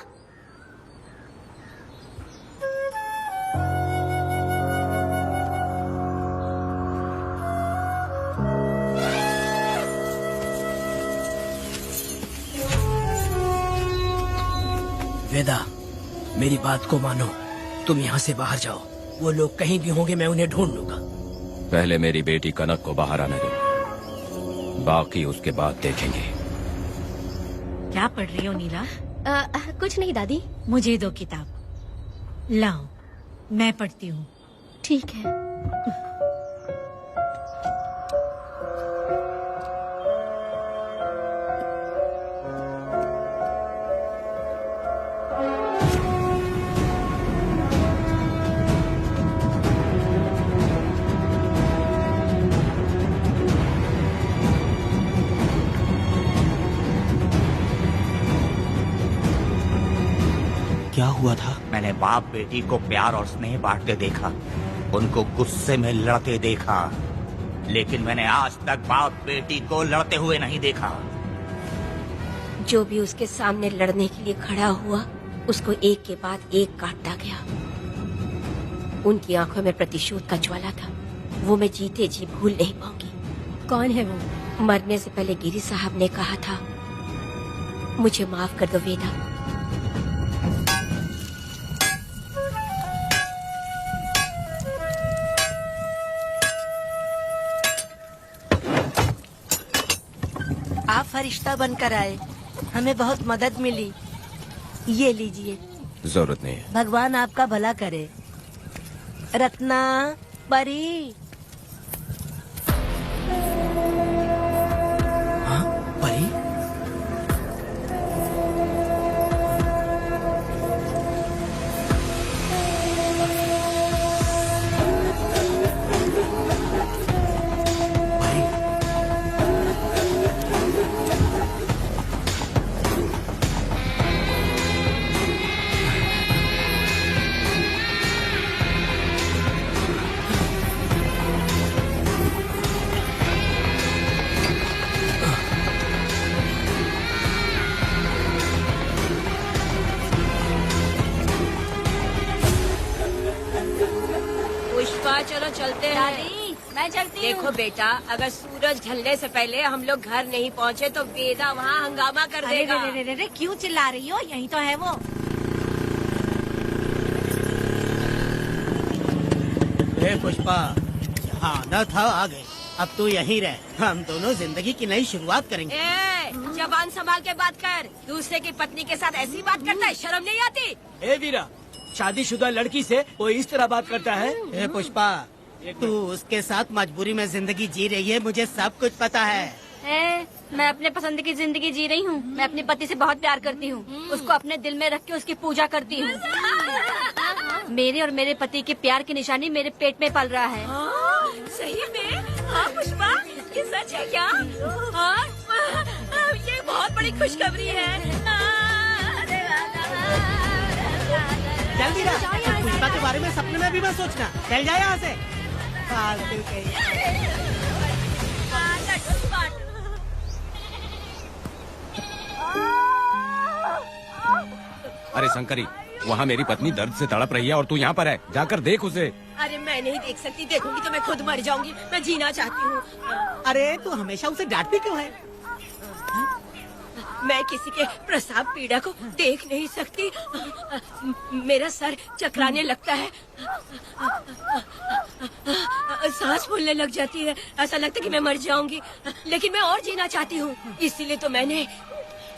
वेदा, मेरी बात को मानो, तुम यहाँ से बाहर जाओ। वो लोग कहीं भी होंगे, मैं उन्हें ढूंढ लूंगा। पहले मेरी बेटी कनक को बाहर आने दो, बाकी उसके बाद देखेंगे। क्या पढ़ रही हो नीला? कुछ नहीं दादी। मुझे दो किताब। लाओ, मैं पढ़ती हूँ। ठीक है। क्या हुआ था? मैंने बाप बेटी को प्यार और स्नेह बांटते देखा, उनको गुस्से में लड़ते देखा, लेकिन मैंने आज तक बाप बेटी को लड़ते हुए नहीं देखा। जो भी उसके सामने लड़ने के लिए खड़ा हुआ, उसको एक के बाद एक काटता गया। उनकी आंखों में प्रतिशोध का ज्वाला था, वो मैं जीते जी भूल नहीं पाऊंगी। कौन है वो? मरने से पहले गिरी साहब ने कहा था, मुझे माफ कर दो वेदा। आप फरिश्ता बनकर आए, हमें बहुत मदद मिली। ये लीजिए। जरूरत नहीं है। भगवान आपका भला करे। रत्ना, परी। हाँ, परी? मैं चलती देखो बेटा, अगर सूरज ढलने से पहले हम लोग घर नहीं पहुँचे तो वेदा वहाँ हंगामा कर देगा। अरे क्यों चिल्ला रही हो? यही तो है वो। पुष्पा, हाँ आना था आ गए। अब तू यहीं रह, हम दोनों जिंदगी की नई शुरुआत करेंगे। जबान संभाल के बात कर। दूसरे की पत्नी के साथ ऐसी बात करता है, शर्म नहीं आती? ए वीरा, शादीशुदा लड़की से कोई इस तरह बात करता है? ए पुष्पा, तू उसके साथ मजबूरी में जिंदगी जी रही है, मुझे सब कुछ पता है। मैं अपने पसंद की जिंदगी जी रही हूँ। मैं अपने पति से बहुत प्यार करती हूँ। उसको अपने दिल में रख के उसकी पूजा करती हूँ। मेरे और मेरे पति के प्यार की निशानी मेरे पेट में पल रहा है। सही में? हाँ पुष्पा, ये सच है क्या? हाँ, ये बहुत बड़ी खुशखबरी है। जल्दी रह, पुष्पा के बारे में सपने में भी मत सोचना। चल जाए यहाँ से। फालतू के। अरे शंकरी, वहाँ मेरी पत्नी दर्द से तड़प रही है और तू यहाँ पर है, जाकर देख उसे। अरे मैं नहीं देख सकती, देखूंगी तो मैं खुद मर जाऊंगी। मैं जीना चाहती हूँ। अरे तू हमेशा उसे डांटती क्यों है? मैं किसी के प्रसाव पीड़ा को देख नहीं सकती। मेरा सर चकराने लगता है, सांस फूलने लग जाती है, ऐसा लगता है कि मैं मर जाऊंगी। लेकिन मैं और जीना चाहती हूँ, इसीलिए तो मैंने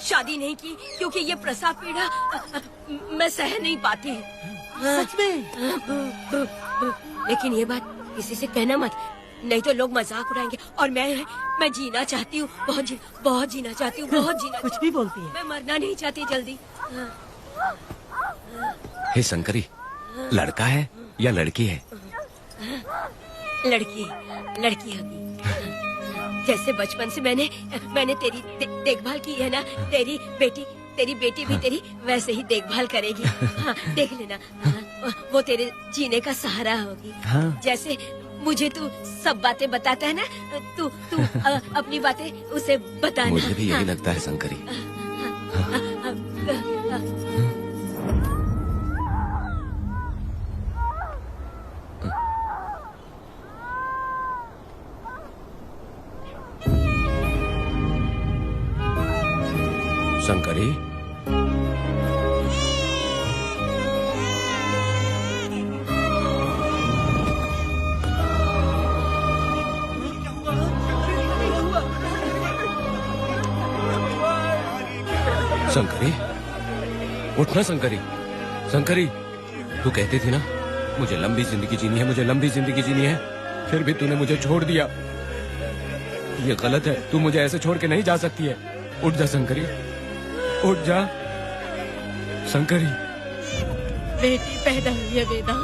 शादी नहीं की, क्योंकि ये प्रसाव पीड़ा मैं सह नहीं पाती। सच में? लेकिन ये बात किसी से कहना मत, नहीं तो लोग मजाक उड़ाएंगे। और मैं जीना चाहती हूँ, बहुत जीना चाहती हूँ, बहुत जीना। कुछ भी बोलती है। मैं मरना नहीं चाहती जल्दी। हे शंकरी, लड़का है या लड़की है? लड़की होगी। जैसे बचपन से मैंने तेरी देखभाल की है ना, तेरी बेटी भी तेरी वैसे ही देखभाल करेगी। हाँ, देख लेना। हाँ, वो तेरे जीने का सहारा होगी। हाँ। जैसे मुझे तू सब बातें बताता है ना, तू अपनी बातें उसे बताना। मुझे भी यही लगता है शंकरी। शंकरी, शंकरी, उठना शंकरी। शंकरी, तू कहती थी ना मुझे लंबी जिंदगी जीनी है, मुझे लंबी जिंदगी जीनी है, फिर भी तूने मुझे छोड़ दिया। ये गलत है, तू मुझे ऐसे छोड़ के नहीं जा सकती है। उठ जा शंकरी, उठ जा शंकरी। बेटी पैदा हुई है वेदा।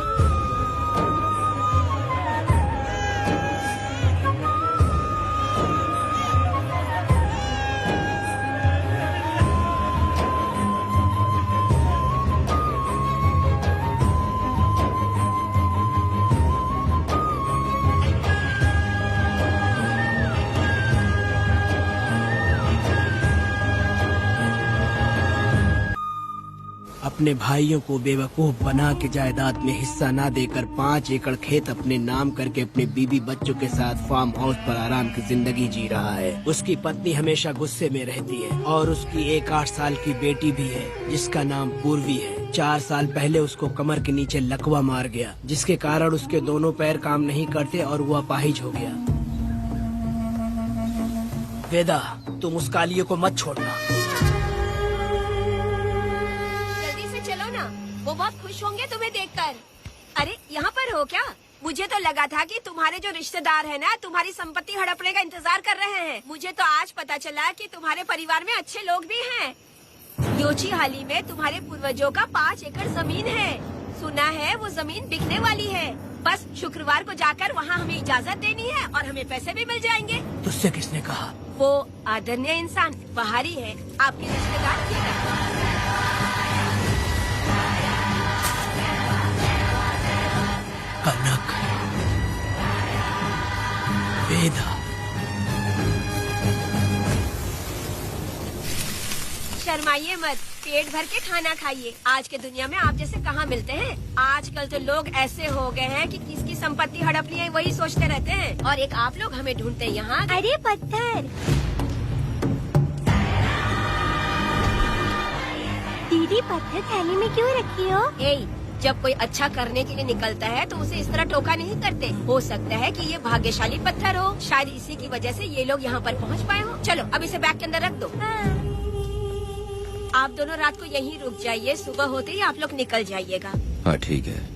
अपने भाइयों को बेवकूफ बना के जायदाद में हिस्सा ना देकर 5 एकड़ खेत अपने नाम करके अपने बीबी बच्चों के साथ फार्म हाउस पर आराम की जिंदगी जी रहा है। उसकी पत्नी हमेशा गुस्से में रहती है और उसकी एक 8 साल की बेटी भी है जिसका नाम पूर्वी है। 4 साल पहले उसको कमर के नीचे लकवा मार गया, जिसके कारण उसके दोनों पैर काम नहीं करते और वो अपाहिज हो गया। वेदा, तुम उस कालिये को मत छोड़ना। वो बहुत खुश होंगे तुम्हें देखकर। अरे यहाँ पर हो क्या? मुझे तो लगा था कि तुम्हारे जो रिश्तेदार हैं ना, तुम्हारी संपत्ति हड़पने का इंतजार कर रहे हैं। मुझे तो आज पता चला कि तुम्हारे परिवार में अच्छे लोग भी हैं। योची हाली में तुम्हारे पूर्वजों का 5 एकड़ जमीन है। सुना है वो जमीन बिकने वाली है। बस शुक्रवार को जाकर वहाँ हमें इजाजत देनी है और हमें पैसे भी मिल जाएंगे। तुझसे किसने कहा? वो आदरणीय इंसान बाहरी है, आपके रिश्तेदार ही है। कनक, वेदा, शर्माइए मत, पेट भर के खाना खाइए। आज के दुनिया में आप जैसे कहाँ मिलते हैं। आजकल तो लोग ऐसे हो गए हैं कि किसकी संपत्ति हड़प ली है वही सोचते रहते हैं। और एक आप लोग हमें ढूंढते हैं यहाँ। अरे पत्थर, दीदी पत्थर थैली में क्यों रखी हो? जब कोई अच्छा करने के लिए निकलता है तो उसे इस तरह टोका नहीं करते। हो सकता है कि ये भाग्यशाली पत्थर हो, शायद इसी की वजह से ये लोग यहाँ पर पहुँच पाए हो। चलो अब इसे बैग के अंदर रख दो। आप दोनों रात को यहीं रुक जाइए, सुबह होते ही आप लोग निकल जाइएगा। हाँ ठीक है।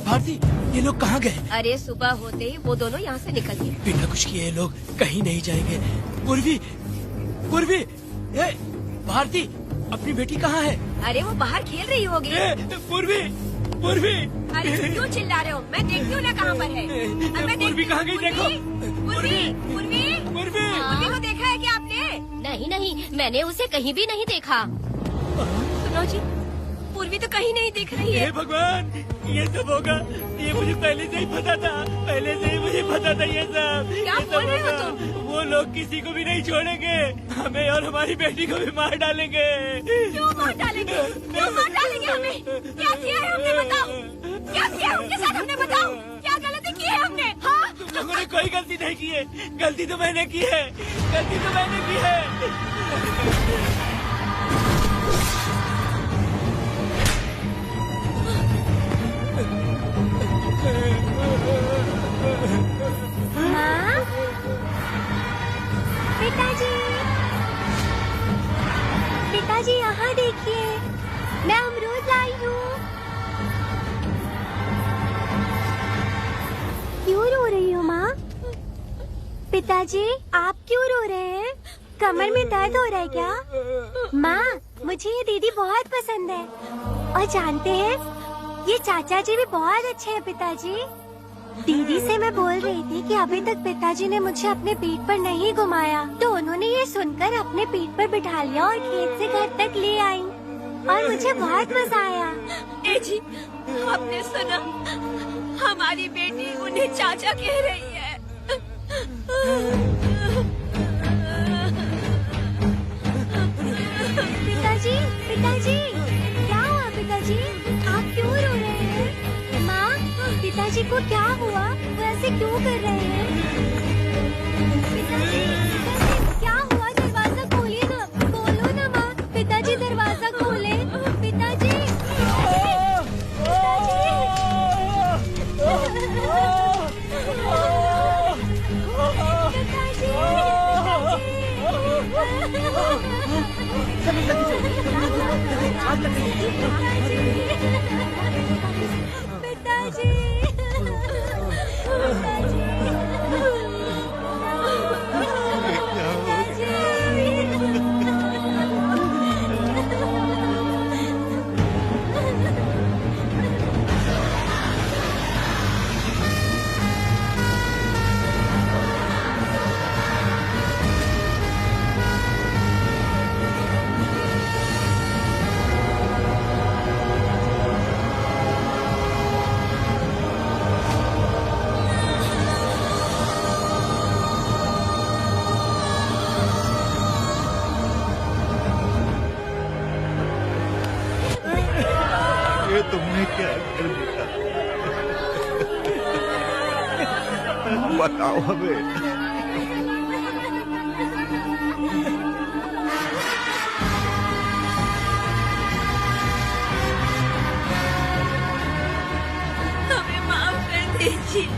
भारती, ये लोग कहाँ गए? अरे सुबह होते ही वो दोनों यहाँ से निकल गए। बिना कुछ किए ये लोग कहीं नहीं जाएंगे। पूर्वी, पूर्वी, ए, भारती, अपनी बेटी कहाँ है? अरे वो बाहर खेल रही होगी। पूर्वी, पूर्वी। अरे क्यों चिल्ला रहे हो? मैं देखती हूँ ना कहाँ पर है। पूर्वी कहाँ गई? देखो। पूर्वी, पूर्वी, पूर्वी को देखा है क्या आपने? नहीं नहीं, मैंने उसे कहीं भी नहीं देखा। सुनो जी, पूर्वी तो कहीं नहीं दिख रही है। हे भगवान, ये सब होगा, ये मुझे पहले से ही पता था। पहले से ही मुझे पता था ये सब। क्या बोल रहे हो तुम? वो लोग किसी को भी नहीं छोड़ेंगे, हमें और हमारी बेटी को भी मार डालेंगे। क्यों मार डालेंगे? क्यों मार डालेंगे हमें? क्या किया है हमने बताओ? क्या किया है उनके साथ हमने बताओ? क्या गलती की है हमने? हाँ? तुम लोगों ने कोई गलती नहीं की है। गलती तो मैंने की है, गलती तो मैंने की है। माँ, पिताजी, पिताजी यहाँ देखिए, मैं अमरूद लाई हूँ। क्यों रो रही हो माँ? पिताजी आप क्यों रो रहे हैं? कमर में दर्द हो रहा है क्या? माँ, मुझे ये दीदी बहुत पसंद है। और जानते हैं, ये चाचा जी भी बहुत अच्छे हैं पिताजी। दीदी से मैं बोल रही थी कि अभी तक पिताजी ने मुझे अपने पीठ पर नहीं घुमाया, तो उन्होंने ये सुनकर अपने पीठ पर बिठा लिया और खेत से घर तक ले आई और मुझे बहुत मजा आया। ए जी, आपने सुना? हमारी बेटी उन्हें चाचा कह रही है। पिताजी, पिताजी, क्या हुआ पिताजी? आप क्यों रो रहे हैं? माँ, पिताजी को क्या हुआ? वो ऐसे क्यों कर रहे हैं? पिताजी, क्या हुआ? दरवाजा खोलिए ना, खोलो ना माँ। पिताजी दरवाजा खोले। पिताजी, ये तुमने क्या कर दिया? बताओ हमें। हमें माफ कर दीजिए।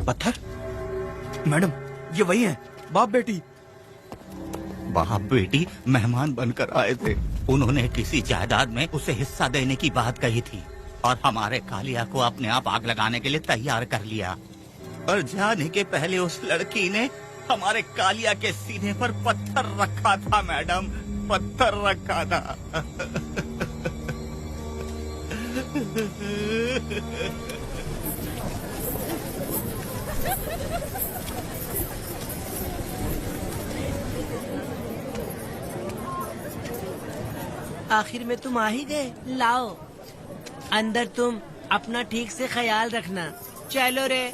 पत्थर? मैडम, ये वही है, बाप बेटी। बाप बेटी मेहमान बनकर आए थे। उन्होंने किसी जायदाद में उसे हिस्सा देने की बात कही थी और हमारे कालिया को अपने आप आग लगाने के लिए तैयार कर लिया। और जाने के पहले उस लड़की ने हमारे कालिया के सीने पर पत्थर रखा था मैडम, पत्थर रखा था। आखिर में तुम आ ही गए। लाओ अंदर, तुम अपना ठीक से ख्याल रखना। चलो रे।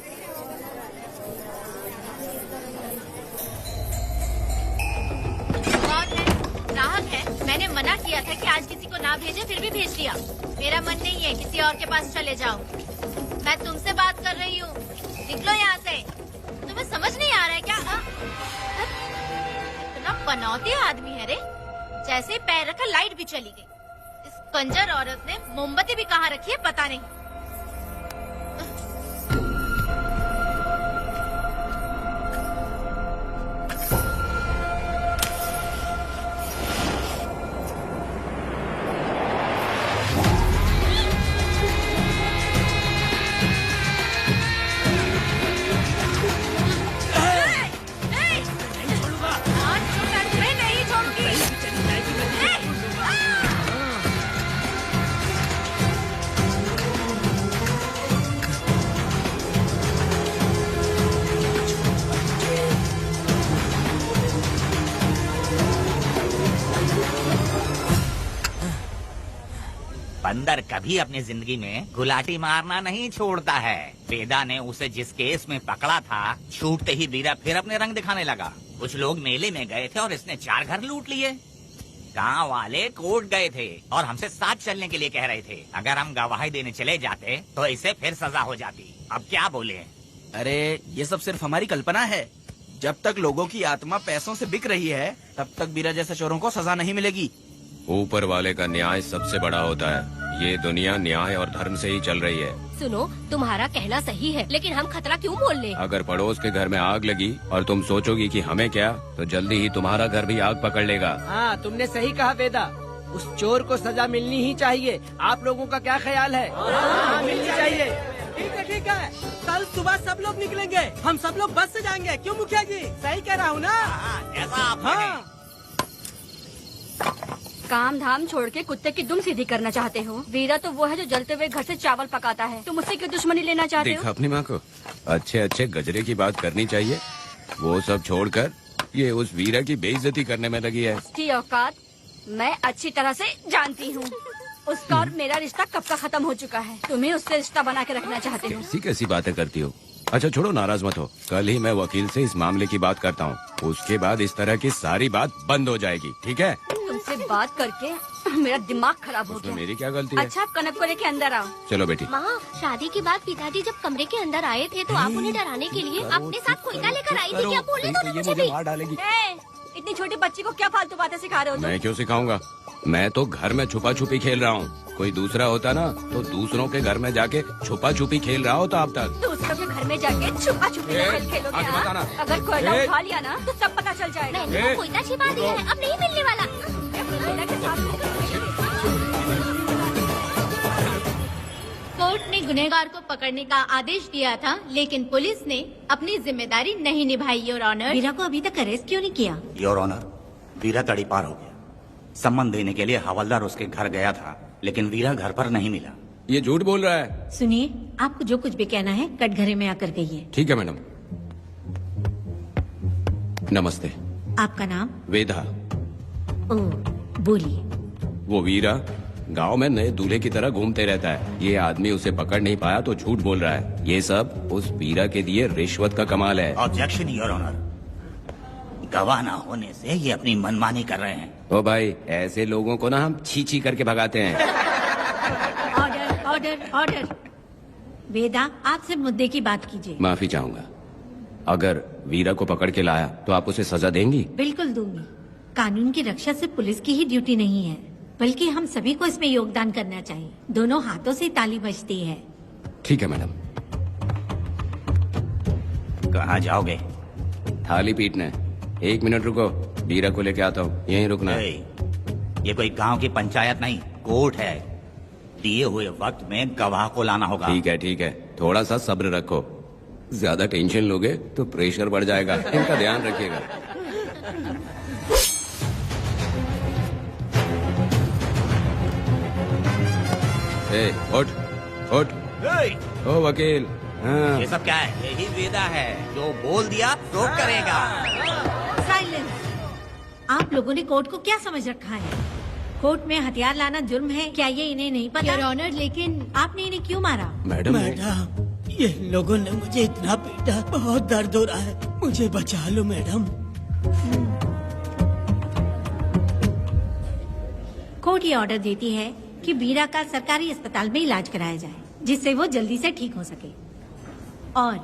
ग्राहक है, मैंने मना किया था कि आज किसी को ना भेजे, फिर भी भेज दिया। मेरा मन नहीं है, किसी और के पास चले जाओ। मैं तुमसे बात कर रही हूँ, निकलो यहाँ से। तुम्हें समझ नहीं आ रहा है क्या? इतना पनौती आदमी है रे, जैसे पैर रखा लाइट भी चली गई। इस कंजर औरत ने मोमबत्ती भी कहाँ रखी है पता नहीं। बंदर कभी अपनी जिंदगी में गुलाटी मारना नहीं छोड़ता है। वेदा ने उसे जिस केस में पकड़ा था, छूटते ही वीरा फिर अपने रंग दिखाने लगा। कुछ लोग मेले में गए थे और इसने 4 घर लूट लिए। गांव वाले कोर्ट गए थे और हमसे साथ चलने के लिए कह रहे थे। अगर हम गवाही देने चले जाते तो इसे फिर सजा हो जाती। अब क्या बोले? अरे ये सब सिर्फ हमारी कल्पना है। जब तक लोगों की आत्मा पैसों से बिक रही है, तब तक वीरा जैसे चोरों को सजा नहीं मिलेगी। ऊपर वाले का न्याय सबसे बड़ा होता है। ये दुनिया न्याय और धर्म से ही चल रही है। सुनो, तुम्हारा कहना सही है, लेकिन हम खतरा क्यों मोल ले? अगर पड़ोस के घर में आग लगी और तुम सोचोगी कि हमें क्या, तो जल्दी ही तुम्हारा घर भी आग पकड़ लेगा। हाँ, तुमने सही कहा वेदा। उस चोर को सजा मिलनी ही चाहिए। आप लोगों का क्या ख्याल है? हाँ, मिलनी चाहिए। ठीक है। कल सुबह सब लोग निकलेंगे। हम सब लोग बस से जाएंगे। क्यों मुखिया जी? सही कह रहा हूँ ना? हाँ। काम धाम छोड़ के कुत्ते की दुम सीधी करना चाहते हो? वीरा तो वो है जो जलते हुए घर से चावल पकाता है। तुम उससे क्यों दुश्मनी लेना चाहते देखा हो? अपनी माँ को अच्छे अच्छे गजरे की बात करनी चाहिए। वो सब छोड़कर ये उस वीरा की बेइज्जती करने में लगी है। उसकी औकात मैं अच्छी तरह से जानती हूँ। उसका और मेरा रिश्ता कब का खत्म हो चुका है। तुम्हें उससे रिश्ता बना के रखना चाहते हो। कैसी कैसी बातें करती हो। अच्छा छोड़ो, नाराज मत हो। कल ही मैं वकील से इस मामले की बात करता हूँ। उसके बाद इस तरह की सारी बात बंद हो जाएगी, ठीक है? तुमसे बात करके मेरा दिमाग खराब हो गया। मेरी क्या गलती है? अच्छा, कनक को लेके अंदर आओ। चलो बेटी। माँ, शादी के बाद पिताजी जब कमरे के अंदर आए थे तो आप उन्हें डराने के लिए अपने साथ कोयला लेकर आई थी। क्या बोले तो मुझे भी? मार डालेगी। इतनी छोटी बच्ची को क्या फालतू बातें सिखा रहे हो तुम? मैं क्यों सिखाऊंगा? मैं तो घर में छुपा छुपी खेल रहा हूँ। कोई दूसरा होता ना तो दूसरों के घर में जाके छुपा छुपी खेल रहा होता अब तक। दूसरों के घर में जाके छुपा छुपी खेलोगे ना? अगर कोयला उठा लिया ना तो सब पता चल जाएगा। मैंने वो कोयला छिपा दिया है, अब नहीं मिलने वाला। कोयला के साथ कोर्ट ने गुनहगार को पकड़ने का आदेश दिया था, लेकिन पुलिस ने अपनी जिम्मेदारी नहीं निभाई। योर ऑनर, वीरा को अभी तक अरेस्ट क्यों नहीं किया? योर ऑनर, वीरा तड़ी पार हो गया। सम्मन देने के लिए हवलदार उसके घर गया था, लेकिन वीरा घर पर नहीं मिला। ये झूठ बोल रहा है। सुनिए, आपको जो कुछ भी कहना है कटघरे में आकर कहिए। ठीक है मैडम। नमस्ते। आपका नाम? वेदा। ओह, बोलिए। वो वीरा गांव में नए दूल्हे की तरह घूमते रहता है। ये आदमी उसे पकड़ नहीं पाया तो झूठ बोल रहा है। ये सब उस वीरा के दिए रिश्वत का कमाल है। Objection your honour. गवाह ना होने से ये अपनी मनमानी कर रहे हैं। ओ भाई, ऐसे लोगों को ना हम छी छी करके भगाते हैं। Order order order. वेदा, आपसे मुद्दे की बात कीजिए। माफी चाहूंगा। अगर वीरा को पकड़ के लाया तो आप उसे सजा देंगी? बिल्कुल दूंगी। कानून की रक्षा सिर्फ पुलिस की ही ड्यूटी नहीं है, बल्कि हम सभी को इसमें योगदान करना चाहिए। दोनों हाथों से ताली बजती है। ठीक है मैडम। कहाँ जाओगे? थाली पीटने। 1 मिनट रुको, वीरा को लेके आता हूँ। यहीं रुकना है। ये कोई गांव की पंचायत नहीं, कोर्ट है। दिए हुए वक्त में गवाह को लाना होगा। ठीक है, थोड़ा सा सब्र रखो। ज्यादा टेंशन लोगे तो प्रेशर बढ़ जाएगा, इनका ध्यान रखिएगा। उठ ओ वकील। हाँ। ये सब क्या है? यही वेदा है, जो बोल दिया तो करेगा। साइलेंस। आप लोगों ने कोर्ट को क्या समझ रखा है? कोर्ट में हथियार लाना जुर्म है, क्या ये इन्हें नहीं पता? योर ऑनर, लेकिन आपने इन्हें क्यों मारा? मैडम, ये लोगों ने मुझे इतना पीटा, बहुत दर्द हो रहा है, मुझे बचा लो मैडम। कोर्ट ये ऑर्डर देती है कि बीरा का सरकारी अस्पताल में इलाज कराया जाए, जिससे वो जल्दी से ठीक हो सके। और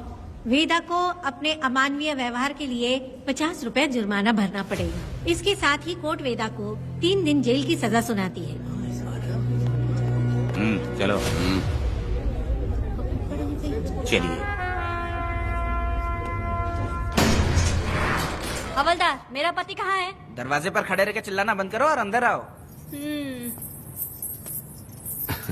वेदा को अपने अमानवीय व्यवहार के लिए 50 रुपए जुर्माना भरना पड़ेगा। इसके साथ ही कोर्ट वेदा को 3 दिन जेल की सजा सुनाती है। चलो चलिए। हवलदार, मेरा पति कहाँ है? दरवाजे पर खड़े रह के चिल्लाना बंद करो और अंदर आओ।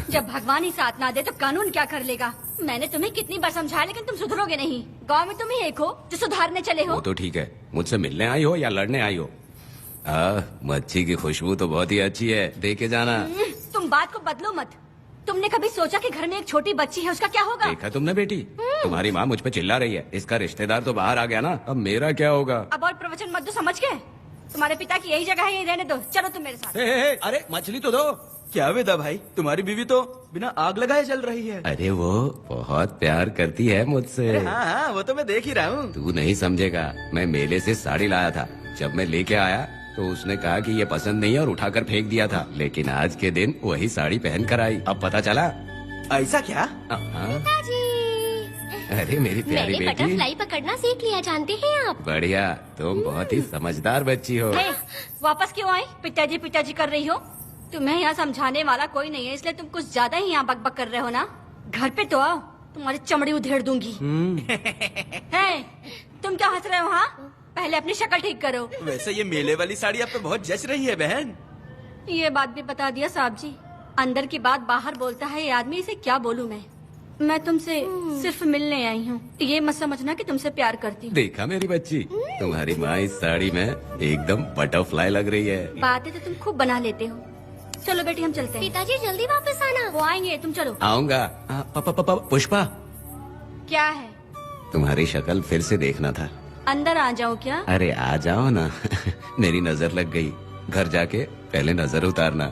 जब भगवान ही साथ ना दे तो कानून क्या कर लेगा? मैंने तुम्हें कितनी बार समझाया, लेकिन तुम सुधरोगे नहीं। गांव में तुम ही एक हो जो सुधारने चले हो। वो तो ठीक है, मुझसे मिलने आई हो या लड़ने आई हो? मच्छी की खुशबू तो बहुत ही अच्छी है, दे के जाना। तुम बात को बदलो मत। तुमने कभी सोचा कि घर में एक छोटी बच्ची है, उसका क्या होगा? देखा तुमने बेटी, तुम्हारी माँ मुझ पे चिल्ला रही है। इसका रिश्तेदार तो बाहर आ गया ना, अब मेरा क्या होगा? अब और प्रवचन मत दो, समझ गए? तुम्हारे पिता की यही जगह है, यही रहने दो। चलो तुम मेरे साथ। अरे मछली तो दो। क्या वेदा भाई, तुम्हारी बीवी तो बिना आग लगाए चल रही है। अरे वो बहुत प्यार करती है मुझसे। हाँ, वो तो मैं देख ही रहा हूँ। तू नहीं समझेगा, मैं मेले से साड़ी लाया था। जब मैं लेके आया तो उसने कहा कि ये पसंद नहीं है और उठाकर फेंक दिया था, लेकिन आज के दिन वही साड़ी पहन कर आई। अब पता चला। ऐसा क्या? पिताजी, अरे मेरी प्यारी मैंने बेटी, बटरफ्लाई पकड़ना सीख लिया, जानते हैं आप? बढ़िया, तुम बहुत ही समझदार बच्ची हो। वापस क्यों आई? पिताजी पिताजी कर रही हो? तुम्हें यहाँ समझाने वाला कोई नहीं है, इसलिए तुम कुछ ज्यादा ही यहाँ बकबक कर रहे हो ना। घर पे तो आओ, तुम्हारी चमड़ी उधेड़ दूंगी। है, तुम क्या हंस रहे हो? हाँ, पहले अपनी शक्ल ठीक करो। वैसे ये मेले वाली साड़ी आप पे बहुत जच रही है बहन। ये बात भी बता दिया साहब जी, अंदर की बात बाहर बोलता है ये आदमी, इसे क्या बोलूं मैं तुमसे सिर्फ मिलने आई हूँ, ये मत समझना कि तुमसे प्यार करती हूँ। देखा मेरी बच्ची, तुम्हारी माँ इस साड़ी में एकदम बटरफ्लाई लग रही है। बातें तो तुम खूब बना लेते हो। चलो बेटी हम चलते हैं। पिताजी जल्दी वापस आना। वो आएंगे, तुम चलो। आऊंगा। पुष्पा, क्या है? तुम्हारी शक्ल फिर से देखना था। अंदर आ जाओ क्या? अरे आ जाओ ना। मेरी नजर लग गई, घर जाके पहले नजर उतारना।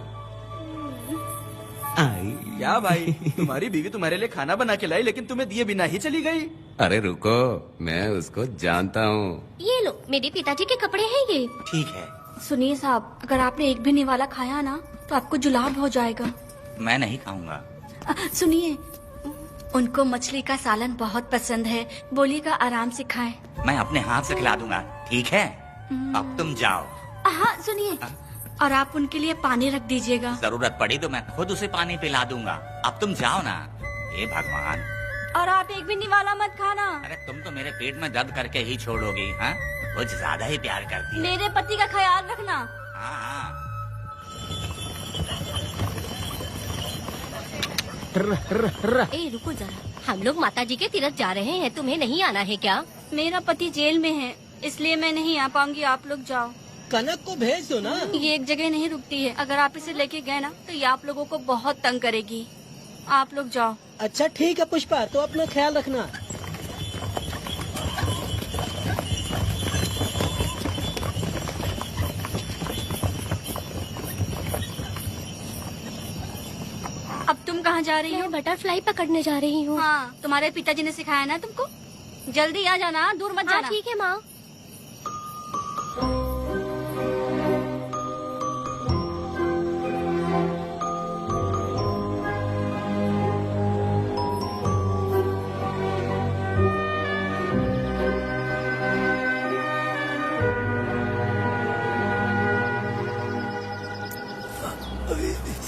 क्या भाई, तुम्हारी बीवी तुम्हारे लिए खाना बना के लाई, लेकिन तुम्हें दिए बिना ही चली गई। अरे रुको, मैं उसको जानता हूँ। ये लो, मेरे पिताजी के कपड़े हैं ये। ठीक है। सुनिए साहब, अगर आपने एक भी निवाला खाया ना तो आपको जुलाब हो जाएगा। मैं नहीं खाऊंगा। सुनिए, उनको मछली का सालन बहुत पसंद है, बोलिएगा आराम से खाएं। मैं अपने हाथ से खिला दूंगा, ठीक है? अब तुम जाओ। हाँ सुनिए, और आप उनके लिए पानी रख दीजिएगा। जरूरत पड़ी तो मैं खुद उसे पानी पिला दूंगा। अब तुम जाओ ना। हे भगवान। और आप एक भी निवाला मत खाना। अरे तुम तो मेरे पेट में दर्द करके ही छोड़ोगी। हाँ, कुछ ज्यादा ही प्यार करती है। मेरे पति का ख्याल रखना। हाँ। ए रुको जरा, हम लोग माता जी के तीर्थ जा रहे हैं, तुम्हें नहीं आना है क्या? मेरा पति जेल में है, इसलिए मैं नहीं आ पाऊंगी, आप लोग जाओ। कनक को भेज दो ना। ये एक जगह नहीं रुकती है, अगर आप इसे लेके गए ना तो ये आप लोगों को बहुत तंग करेगी। आप लोग जाओ। अच्छा ठीक है पुष्पा, तो अपना ख्याल रखना। अब तुम कहाँ जा रही हो? बटरफ्लाई पकड़ने जा रही हूँ। हाँ, तुम्हारे पिताजी ने सिखाया ना तुमको। जल्दी आ जाना, दूर मत जाना। ठीक है माँ।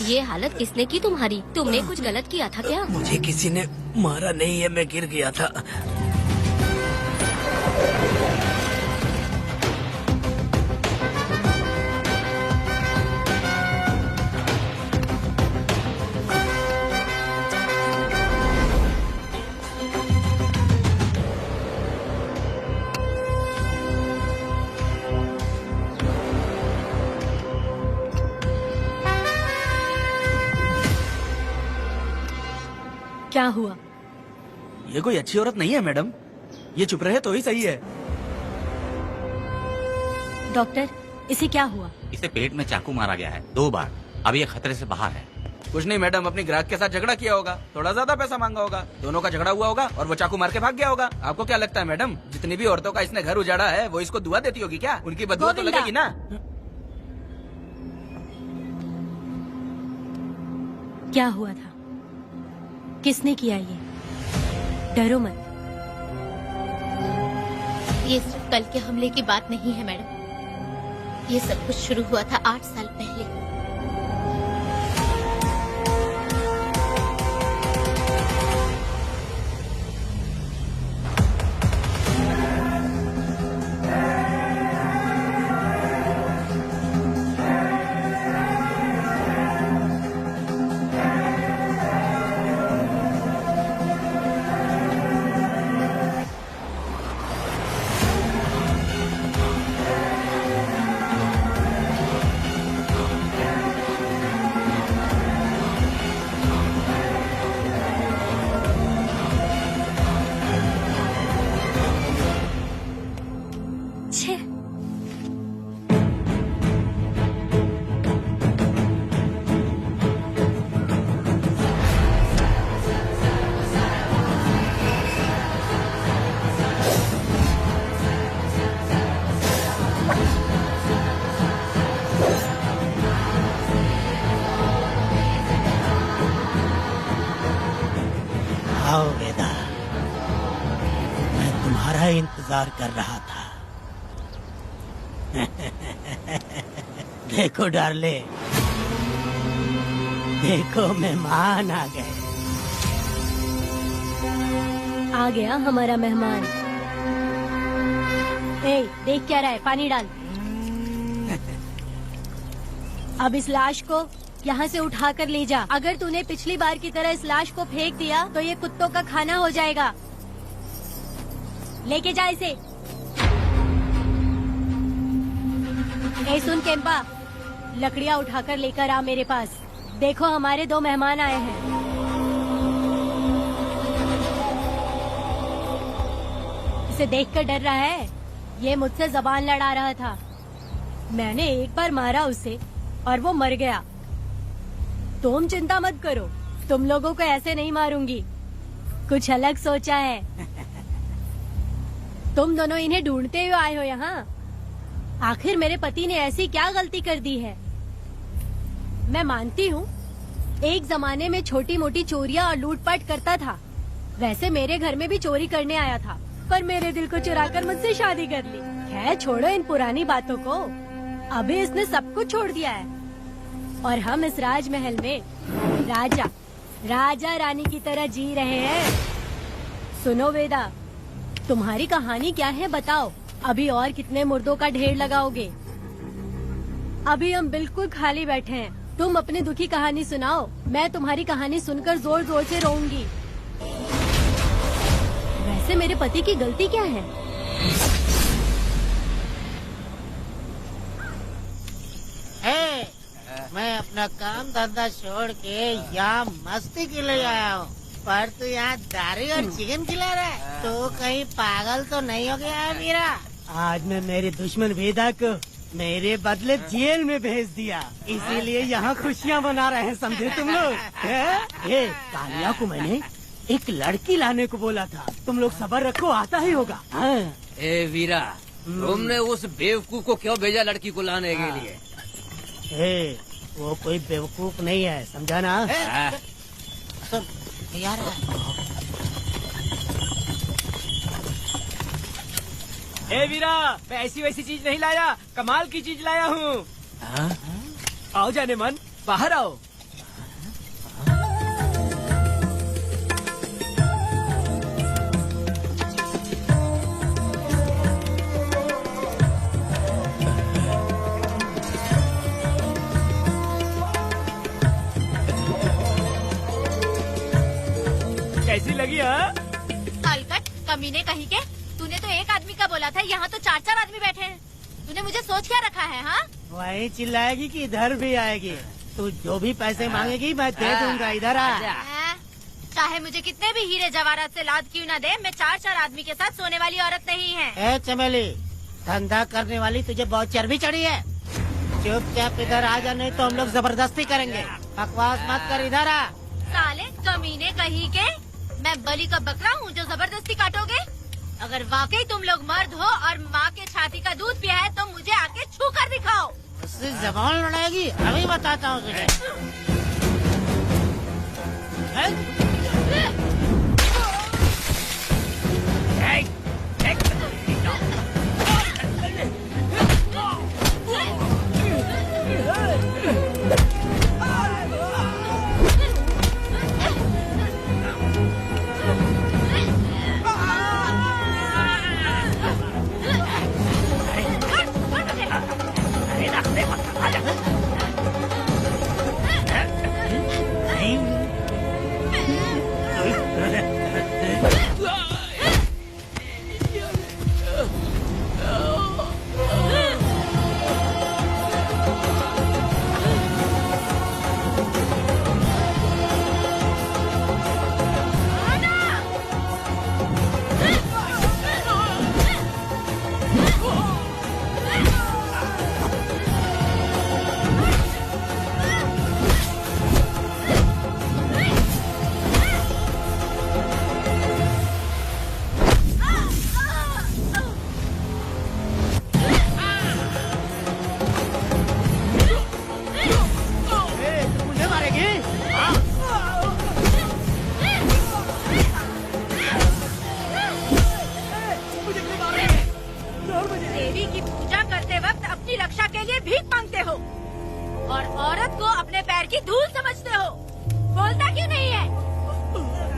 ये हालत किसने की तुम्हारी? तुमने कुछ गलत किया था क्या? मुझे किसी ने मारा नहीं है, मैं गिर गया था। क्या हुआ? ये कोई अच्छी औरत नहीं है मैडम, ये चुप रहे तो ही सही है। डॉक्टर, इसे क्या हुआ? इसे पेट में चाकू मारा गया है 2 बार। अब ये खतरे से बाहर है। कुछ नहीं मैडम, अपनी ग्राहक के साथ झगड़ा किया होगा, थोड़ा ज्यादा पैसा मांगा होगा, दोनों का झगड़ा हुआ होगा और वो चाकू मार के भाग गया होगा। आपको क्या लगता है मैडम, जितनी भी औरतों का इसने घर उजाड़ा है वो इसको दुआ देती होगी क्या? उनकी बदुआ तो लगेगी ना। क्या हुआ था? किसने किया ये? डरो मत। ये सिर्फ कल के हमले की बात नहीं है मैडम, ये सब कुछ शुरू हुआ था 8 साल पहले। आओ वेदा, मैं तुम्हारा इंतजार कर रहा था। देखो डार्ले, देखो मेहमान आ गए। आ गया हमारा मेहमान। ए, देख क्या रहा है, पानी डाल। अब इस लाश को यहाँ से उठा कर ले जा। अगर तूने पिछली बार की तरह इस लाश को फेंक दिया तो ये कुत्तों का खाना हो जाएगा। लेके जा इसे। ए सुन केम्पा, लकड़ियाँ उठाकर लेकर आ मेरे पास। देखो हमारे 2 मेहमान आए हैं। इसे देखकर डर रहा है? ये मुझसे जबान लड़ा रहा था। मैंने एक बार मारा उसे और वो मर गया। तुम चिंता मत करो, तुम लोगों को ऐसे नहीं मारूंगी। कुछ अलग सोचा है। तुम दोनों इन्हें ढूंढते हुए आए हो यहाँ। आखिर मेरे पति ने ऐसी क्या गलती कर दी है? मैं मानती हूँ एक जमाने में छोटी मोटी चोरियाँ और लूटपाट करता था। वैसे मेरे घर में भी चोरी करने आया था, पर मेरे दिल को चुराकर मुझसे शादी कर ली। खैर छोड़ो इन पुरानी बातों को। अभी इसने सब कुछ छोड़ दिया है और हम इस राजमहल में राजा रानी की तरह जी रहे हैं। सुनो वेदा, तुम्हारी कहानी क्या है बताओ। अभी और कितने मुर्दों का ढेर लगाओगे? अभी हम बिल्कुल खाली बैठे हैं। तुम अपनी दुखी कहानी सुनाओ, मैं तुम्हारी कहानी सुनकर जोर जोर से रोऊंगी। वैसे मेरे पति की गलती क्या है? मैं अपना काम धंधा छोड़ के यहाँ मस्ती के लिए आया हूँ, पर तू यहाँ दारू और चिकन खिला रहा है। तो कहीं पागल तो नहीं हो गया है मीरा? आज मैं मेरे दुश्मन वेदा को मेरे बदले जेल में भेज दिया, इसीलिए यहाँ खुशियाँ मना रहे हैं, समझे तुम लोग? कालिया को मैंने एक लड़की लाने को बोला था, तुम लोग सब्र रखो, आता ही होगा। ए वीरा, तुमने उस बेवकूफ को क्यों भेजा लड़की को लाने के लिए? वो कोई बेवकूफ नहीं है, समझा ना? यार ए वीरा, मैं ऐसी वैसी चीज नहीं लाया, कमाल की चीज लाया हूँ। आओ जाने मन, बाहर आओ। कैसी लगी? अलकट कमीने कहीं के, तूने तो एक आदमी का बोला था, यहाँ तो 4-4 आदमी बैठे हैं। तूने मुझे सोच क्या रखा है? हाँ, वही चिल्लाएगी कि इधर भी आएगी? तू जो भी पैसे मांगेगी मैं दे दूंगा, इधर आ। चाहे मुझे कितने भी हीरे जवाहरात से लाद क्यों न दे, मैं 4 आदमी के साथ सोने वाली औरत नहीं है। ए चमेली, धंधा करने वाली तुझे बहुत चर्बी चढ़ी है। चुपचाप इधर आ जा, नहीं तो हम लोग जबरदस्ती करेंगे। बकवास मत कर, इधर आ। साले कमीने कहीं के, मैं बलि का बकरा हूँ जो जबरदस्ती काटोगे? अगर वाकई तुम लोग मर्द हो और माँ के छाती का दूध पिया है तो मुझे आके छू कर दिखाओ। उससे जबान लड़ाएगी, अभी बताता हूँ तुझे। देवी की पूजा करते वक्त अपनी रक्षा के लिए भीख मांगते हो और औरत को अपने पैर की धूल समझते हो। बोलता क्यों नहीं है?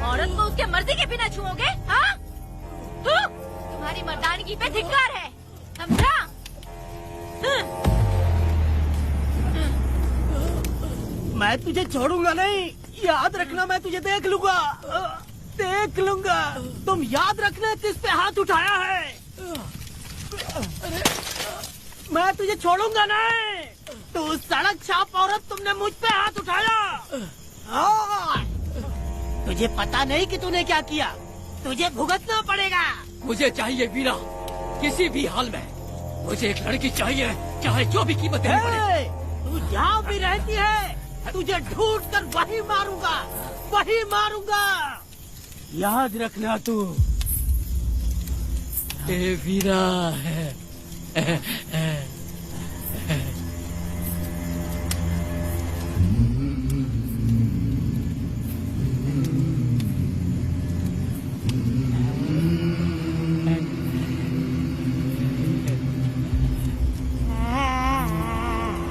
औरत को उसके मर्जी के बिना छुओगे? हाँ? तुम्हारी मर्दानगी पे धिक्कार है, समझा? मैं तुझे छोड़ूंगा नहीं, याद रखना। मैं तुझे देख लूंगा, देख लूंगा। तुम याद रखना किस पे हाथ उठाया है। मैं तुझे छोड़ूंगा नहीं। तू सड़क छाप औरत, तुमने मुझ पे हाथ उठाया। तुझे पता नहीं कि तूने क्या किया, तुझे भुगतना पड़ेगा। मुझे चाहिए वीरा, किसी भी हाल में मुझे एक लड़की चाहिए, चाहे जो भी कीमत देनी पड़े। तू जहाँ भी रहती है तुझे ढूंढ कर वही मारूंगा, वही मारूंगा। याद रखना तू। ए वीरा है।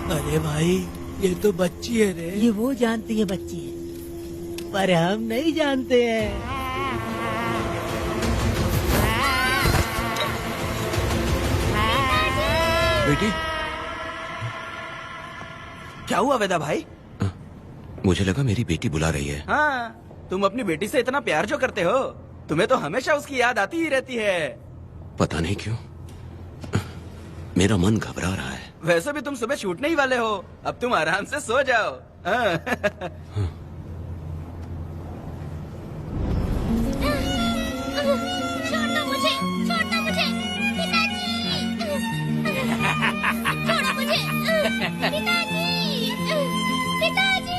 अरे भाई, ये तो बच्ची है रे। ये वो जानती है बच्ची है, पर हम नहीं जानते हैं। बेटी, क्या हुआ वेदा भाई? मुझे लगा मेरी बेटी बुला रही है। हाँ, तुम अपनी बेटी से इतना प्यार जो करते हो, तुम्हें तो हमेशा उसकी याद आती ही रहती है। पता नहीं क्यों मेरा मन घबरा रहा है। वैसे भी तुम सुबह छूटने ही वाले हो, अब तुम आराम से सो जाओ। हाँ। छोड़ो मुझे, छोड़ो मुझे, पिताजी, छोड़ो मुझे, पिताजी, पिताजी।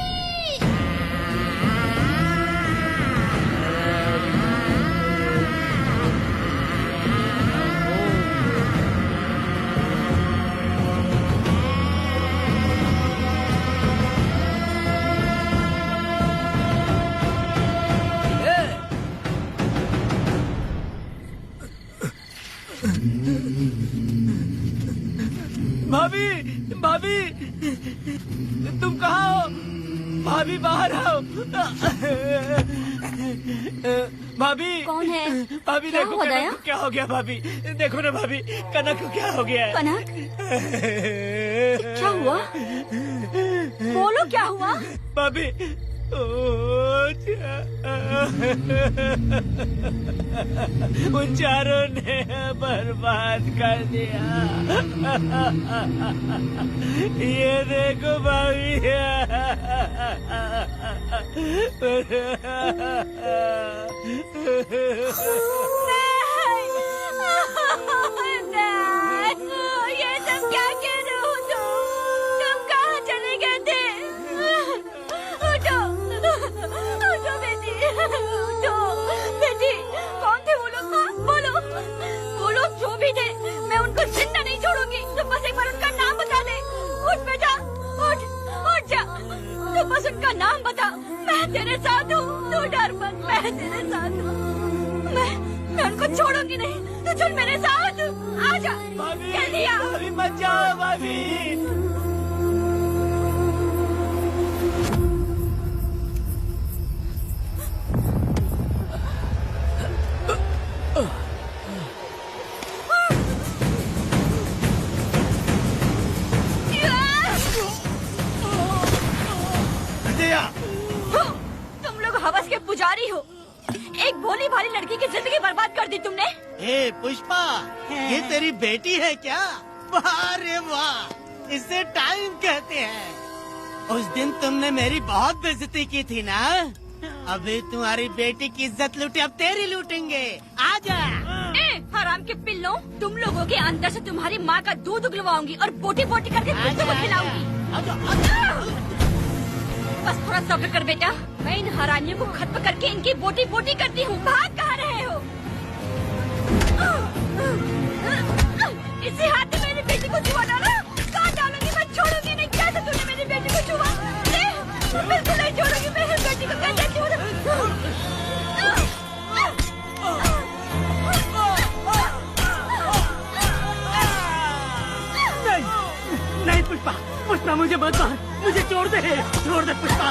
भाभी, भाभी, तुम कहाँ हो? भाभी बाहर आओ। भाभी, कौन है? भाभी क्या देखो हुआ कनक दया? को क्या हो गया। भाभी देखो ना, भाभी कनक को क्या हो गया है। कनक, क्या हुआ? बोलो क्या हुआ? भाभी, उन चारों ने बर्बाद कर दिया। ये देखो भाभी, ये सब क्या कह रहे हो तुम कहाँ चले गए थे? उठो उठो बेटी, उठो बेटी। कौन थे वो लोग? बोलो, वो लोग जो भी थे मैं उनको जिंदा नहीं छोड़ूंगी। तुम बस एक बार उनका नाम बता दे। उठ बेटा, उठ जा। तू बस उनका नाम बता, मैं तेरे साथ हूँ। तू डर मत, मैं तेरे साथ हूँ। मैं उनको छोड़ूंगी नहीं। तू चल मेरे साथ, आजा जल्दी आ। भाभी मत जाओ भाभी। तुम लोग हवस के पुजारी हो। एक भोली भाली लड़की की जिंदगी बर्बाद कर दी तुमने। ए पुष्पा, ये तेरी बेटी है क्या? वाह रे वाह, इसे टाइम कहते हैं। उस दिन तुमने मेरी बहुत बेइज्जती की थी ना? अभी तुम्हारी बेटी की इज्जत लूटी, अब तेरी लूटेंगे। आजा। हराम के पिल्लों, तुम लोगों के अंदर से तुम्हारी माँ का दूध उगलवाऊंगी और बोटी बोटी करके तुमको खिलाऊंगी। बस थोड़ा सब्र कर बेटा, मैं इन हरामियों को खत्म करके इनकी बोटी बोटी करती हूँ। भाग कहाँ रहे हो? इसी हाथ में मेरी बेटी को छुआ डाला। कहाँ डालूंगी, मैं छोड़ूंगी नहीं। कैसे तूने मेरी बेटी को छुआ? बिल्कुल नहीं छोड़ूंगी मेरी बेटी को। कैसे छुआ? नहीं पुष्पा, पुष्पा मुझे मत मार, मुझे छोड़ दे पुष्पा।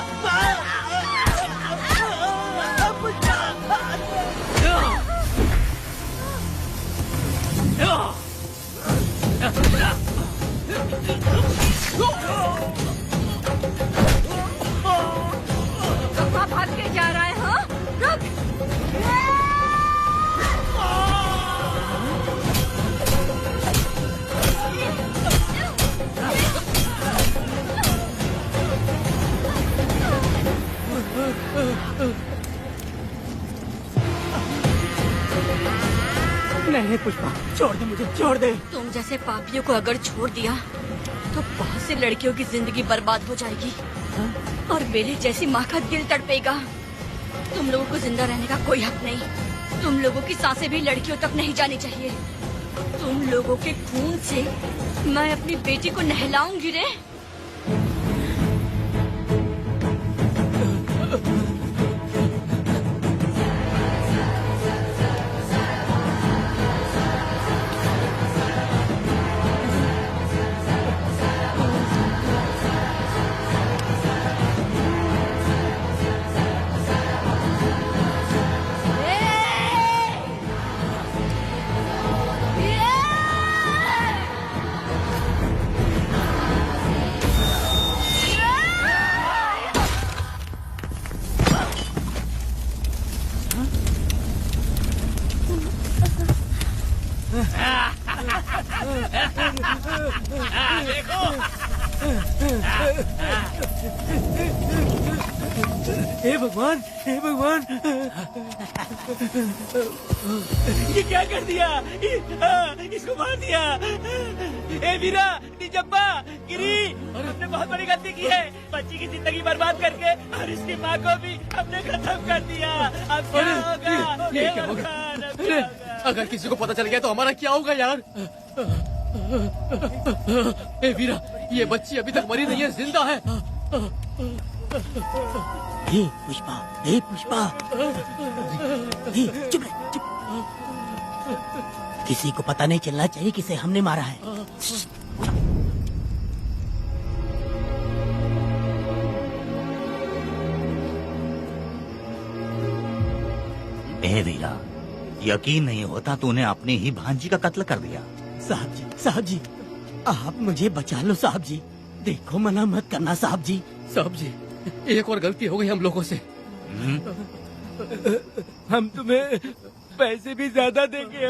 कहाँ भाग के जा रहा है? हाँ रुक। नहीं पुष्पा, छोड़ दे मुझे, छोड़ दे। तुम जैसे पापियों को अगर छोड़ दिया तो बहुत सी लड़कियों की जिंदगी बर्बाद हो जाएगी और मेरी जैसी माँ का दिल तड़पेगा। तुम लोगों को जिंदा रहने का कोई हक नहीं। तुम लोगों की सांसें भी लड़कियों तक नहीं जानी चाहिए। तुम लोगों के खून से मैं अपनी बेटी को नहलाऊंगी रे। हे भगवान, हे भगवान, ये क्या कर दिया? इसको मार दिया। हे वीरा, निजब्बा, गिरी, हमने बहुत बड़ी गलती की है। बच्ची की जिंदगी बर्बाद करके और इसकी माँ को भी हमने खत्म कर दिया। अब क्या होगा? ये क्या होगा? अरे, अगर किसी को पता चल गया तो हमारा क्या होगा यार? ए वीरा, ये बच्ची अभी तक मरी नहीं है, जिंदा है। हे पुष्पा, हे पुष्पा, हे चुप रह, चुप। किसी को पता नहीं चलना चाहिए किसे हमने मारा है। ए वीरा, यकीन नहीं होता तूने अपनी ही भांजी का कत्ल कर दिया। साहब जी, आप मुझे बचा लो साहब जी। देखो मना मत करना साहब जी। साहब जी, एक और गलती हो गई हम लोगों से। हम तुम्हें पैसे भी ज्यादा देंगे।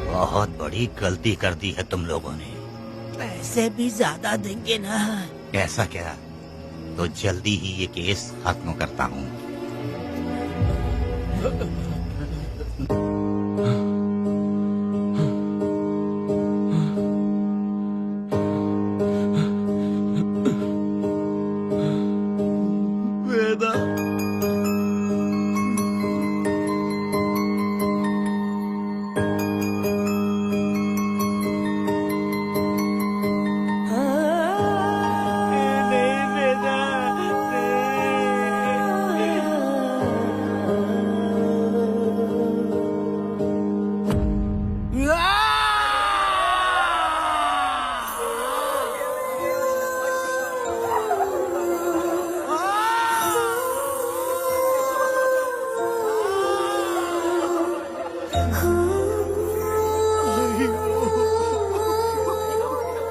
बहुत बड़ी गलती कर दी है तुम लोगों ने। पैसे भी ज्यादा देंगे ना? ऐसा क्या? तो जल्दी ही ये केस खत्म करता हूँ। वेदा, नहीं वेदा,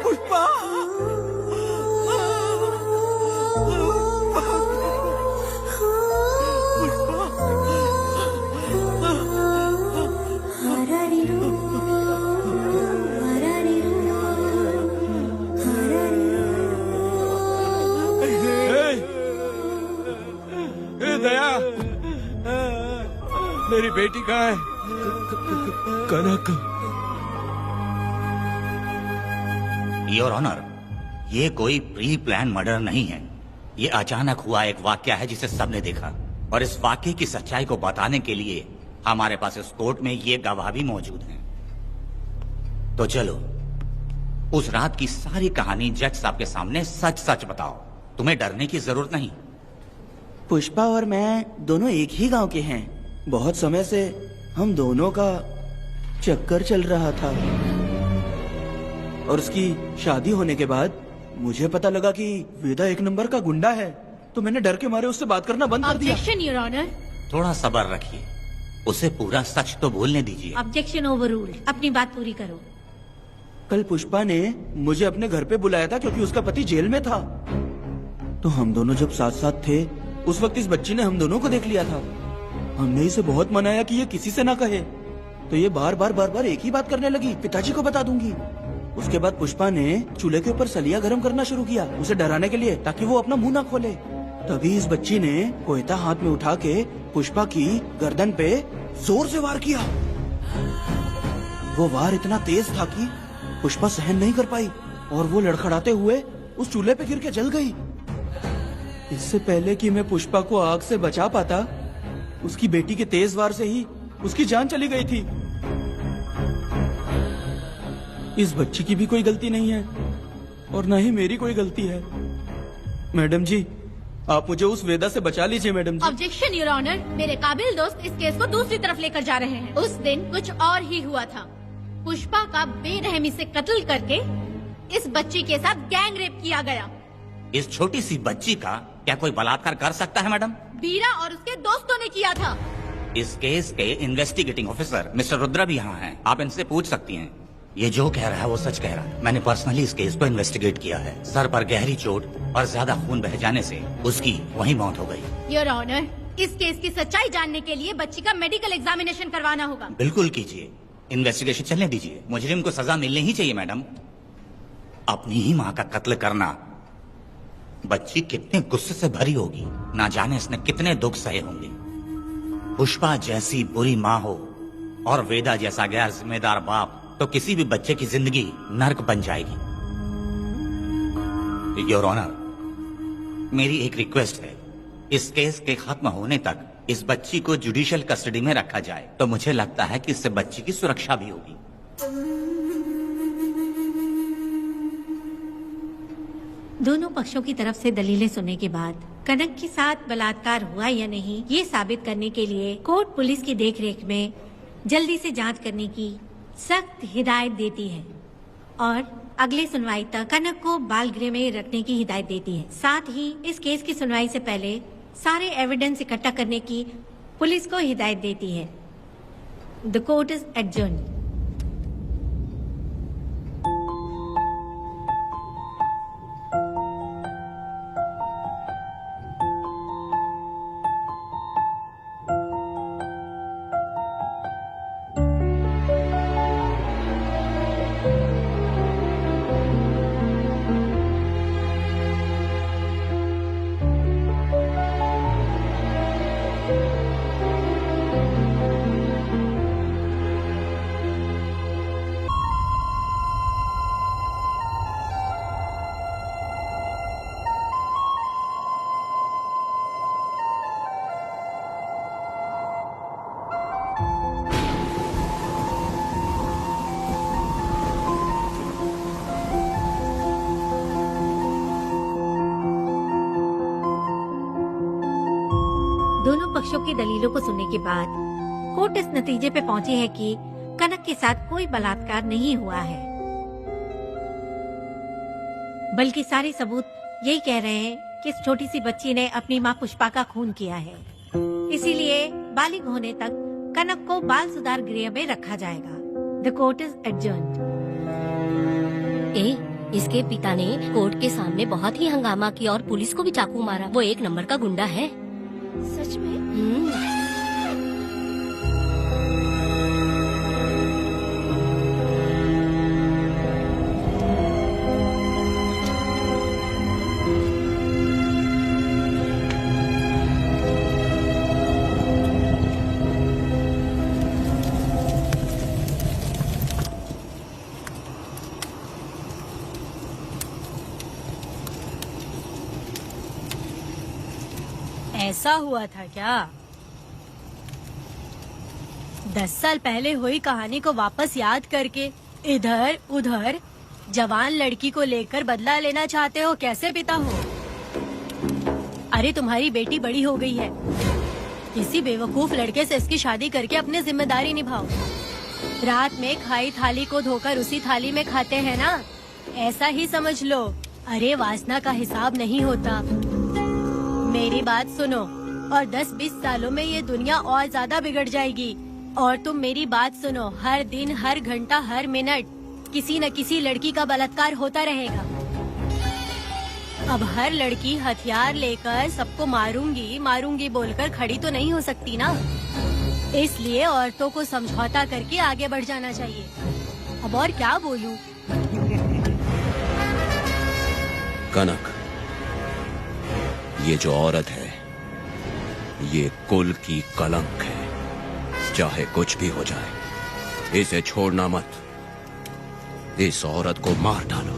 पुष्पा, दया, मेरी बेटी कहाँ है? कनक। योर ऑनर, ये कोई प्री प्लान मर्डर नहीं है। ये अचानक हुआ एक वाकया है जिसे सबने देखा, और इस वाकये की सच्चाई को बताने के लिए हमारे पास इस कोर्ट में ये गवाह भी मौजूद हैं। तो चलो, उस रात की सारी कहानी जज साहब के सामने सच सच बताओ। तुम्हें डरने की जरूरत नहीं। पुष्पा और मैं दोनों एक ही गांव के हैं। बहुत समय से हम दोनों का चक्कर चल रहा था, और उसकी शादी होने के बाद मुझे पता लगा कि वेदा एक नंबर का गुंडा है, तो मैंने डर के मारे उससे बात करना बंद कर दिया। Objection your honour. थोड़ा सब्र रखिए, उसे पूरा सच तो बोलने दीजिए। Objection overruled. अपनी बात पूरी करो। कल पुष्पा ने मुझे अपने घर पे बुलाया था क्योंकि उसका पति जेल में था। तो हम दोनों जब साथ साथ थे, उस वक्त इस बच्ची ने हम दोनों को देख लिया था। हमने इसे बहुत मनाया कि ये किसी से ना कहे, तो ये बार बार एक ही बात करने लगी, पिताजी को बता दूंगी। उसके बाद पुष्पा ने चूल्हे के ऊपर सलिया गर्म करना शुरू किया, उसे डराने के लिए, ताकि वो अपना मुंह ना खोले। तभी इस बच्ची ने कोयता हाथ में उठा के पुष्पा की गर्दन पे जोर से वार किया। वो वार इतना तेज था कि पुष्पा सहन नहीं कर पाई, और वो लड़खड़ाते हुए उस चूल्हे पे गिर के जल गई। इससे पहले कि मैं पुष्पा को आग से बचा पाता, उसकी बेटी के तेज वार से ही उसकी जान चली गई थी। इस बच्ची की भी कोई गलती नहीं है, और न ही मेरी कोई गलती है। मैडम जी, आप मुझे उस वेदा से बचा लीजिए madam ji. Objection your honour. मेरे काबिल दोस्त इस केस को दूसरी तरफ लेकर जा रहे हैं। उस दिन कुछ और ही हुआ था। पुष्पा का बेरहमी से कत्ल करके इस बच्ची के साथ गैंग रेप किया गया। इस छोटी सी बच्ची का क्या कोई बलात्कार कर सकता है मैडम? बीरा और उसके दोस्तों ने किया था। इस केस के इन्वेस्टिगेटिंग ऑफिसर मिस्टर रुद्रा भी यहाँ हैं। आप इनसे पूछ सकती हैं। ये जो कह रहा है वो सच कह रहा है। मैंने पर्सनली इस केस को इन्वेस्टिगेट किया है। सर पर गहरी चोट और ज्यादा खून बह जाने से उसकी वहीं मौत हो गई। योर ऑनर, इस केस की सच्चाई जानने के लिए बच्ची का मेडिकल एग्जामिनेशन करवाना होगा। बिल्कुल कीजिए, इन्वेस्टिगेशन चलने दीजिए। मुजरिम को सजा मिलनी ही चाहिए मैडम। अपनी ही माँ का कत्ल करना, बच्ची कितने गुस्से से भरी होगी, ना जाने इसने कितने दुख सहे होंगे। पुष्पा जैसी बुरी माँ हो और वेदा जैसा गैर जिम्मेदार बाप, तो किसी भी बच्चे की जिंदगी नर्क बन जाएगी। योर ऑनर, मेरी एक रिक्वेस्ट है, इस केस के खत्म होने तक इस बच्ची को जुडिशियल कस्टडी में रखा जाए, तो मुझे लगता है कि इससे बच्ची की सुरक्षा भी होगी। दोनों पक्षों की तरफ से दलीलें सुनने के बाद कनक के साथ बलात्कार हुआ या नहीं, ये साबित करने के लिए कोर्ट पुलिस की देखरेख में जल्दी से जांच करने की सख्त हिदायत देती है, और अगले सुनवाई तक कनक को बाल गृह में रखने की हिदायत देती है। साथ ही इस केस की सुनवाई से पहले सारे एविडेंस इकट्ठा करने की पुलिस को हिदायत देती है। The court is adjourned. दोनों पक्षों की दलीलों को सुनने के बाद कोर्ट इस नतीजे पे पहुंची है कि कनक के साथ कोई बलात्कार नहीं हुआ है, बल्कि सारे सबूत यही कह रहे हैं कि इस छोटी सी बच्ची ने अपनी माँ पुष्पा का खून किया है। इसीलिए बालिग होने तक कनक को बाल सुधार गृह में रखा जाएगा। The court is adjourned. इसके पिता ने कोर्ट के सामने बहुत ही हंगामा किया और पुलिस को भी चाकू मारा। वो एक नंबर का गुंडा है। सच में? ऐसा हुआ था क्या? 10 साल पहले हुई कहानी को वापस याद करके इधर उधर जवान लड़की को लेकर बदला लेना चाहते हो? कैसे पिता हो? अरे तुम्हारी बेटी बड़ी हो गई है, किसी बेवकूफ लड़के से इसकी शादी करके अपनी जिम्मेदारी निभाओ। रात में खाई थाली को धोकर उसी थाली में खाते हैं ना, ऐसा ही समझ लो। अरे वासना का हिसाब नहीं होता। मेरी बात सुनो, और 10-20 सालों में ये दुनिया और ज्यादा बिगड़ जाएगी। और तुम मेरी बात सुनो, हर दिन, हर घंटा, हर मिनट किसी न किसी लड़की का बलात्कार होता रहेगा। अब हर लड़की हथियार लेकर सबको मारूंगी मारूंगी बोलकर खड़ी तो नहीं हो सकती ना। इसलिए औरतों को समझौता करके आगे बढ़ जाना चाहिए। अब और क्या बोलूं? कनक, ये जो औरत है ये कुल की कलंक है। चाहे कुछ भी हो जाए इसे छोड़ना मत। इस औरत को मार डालो।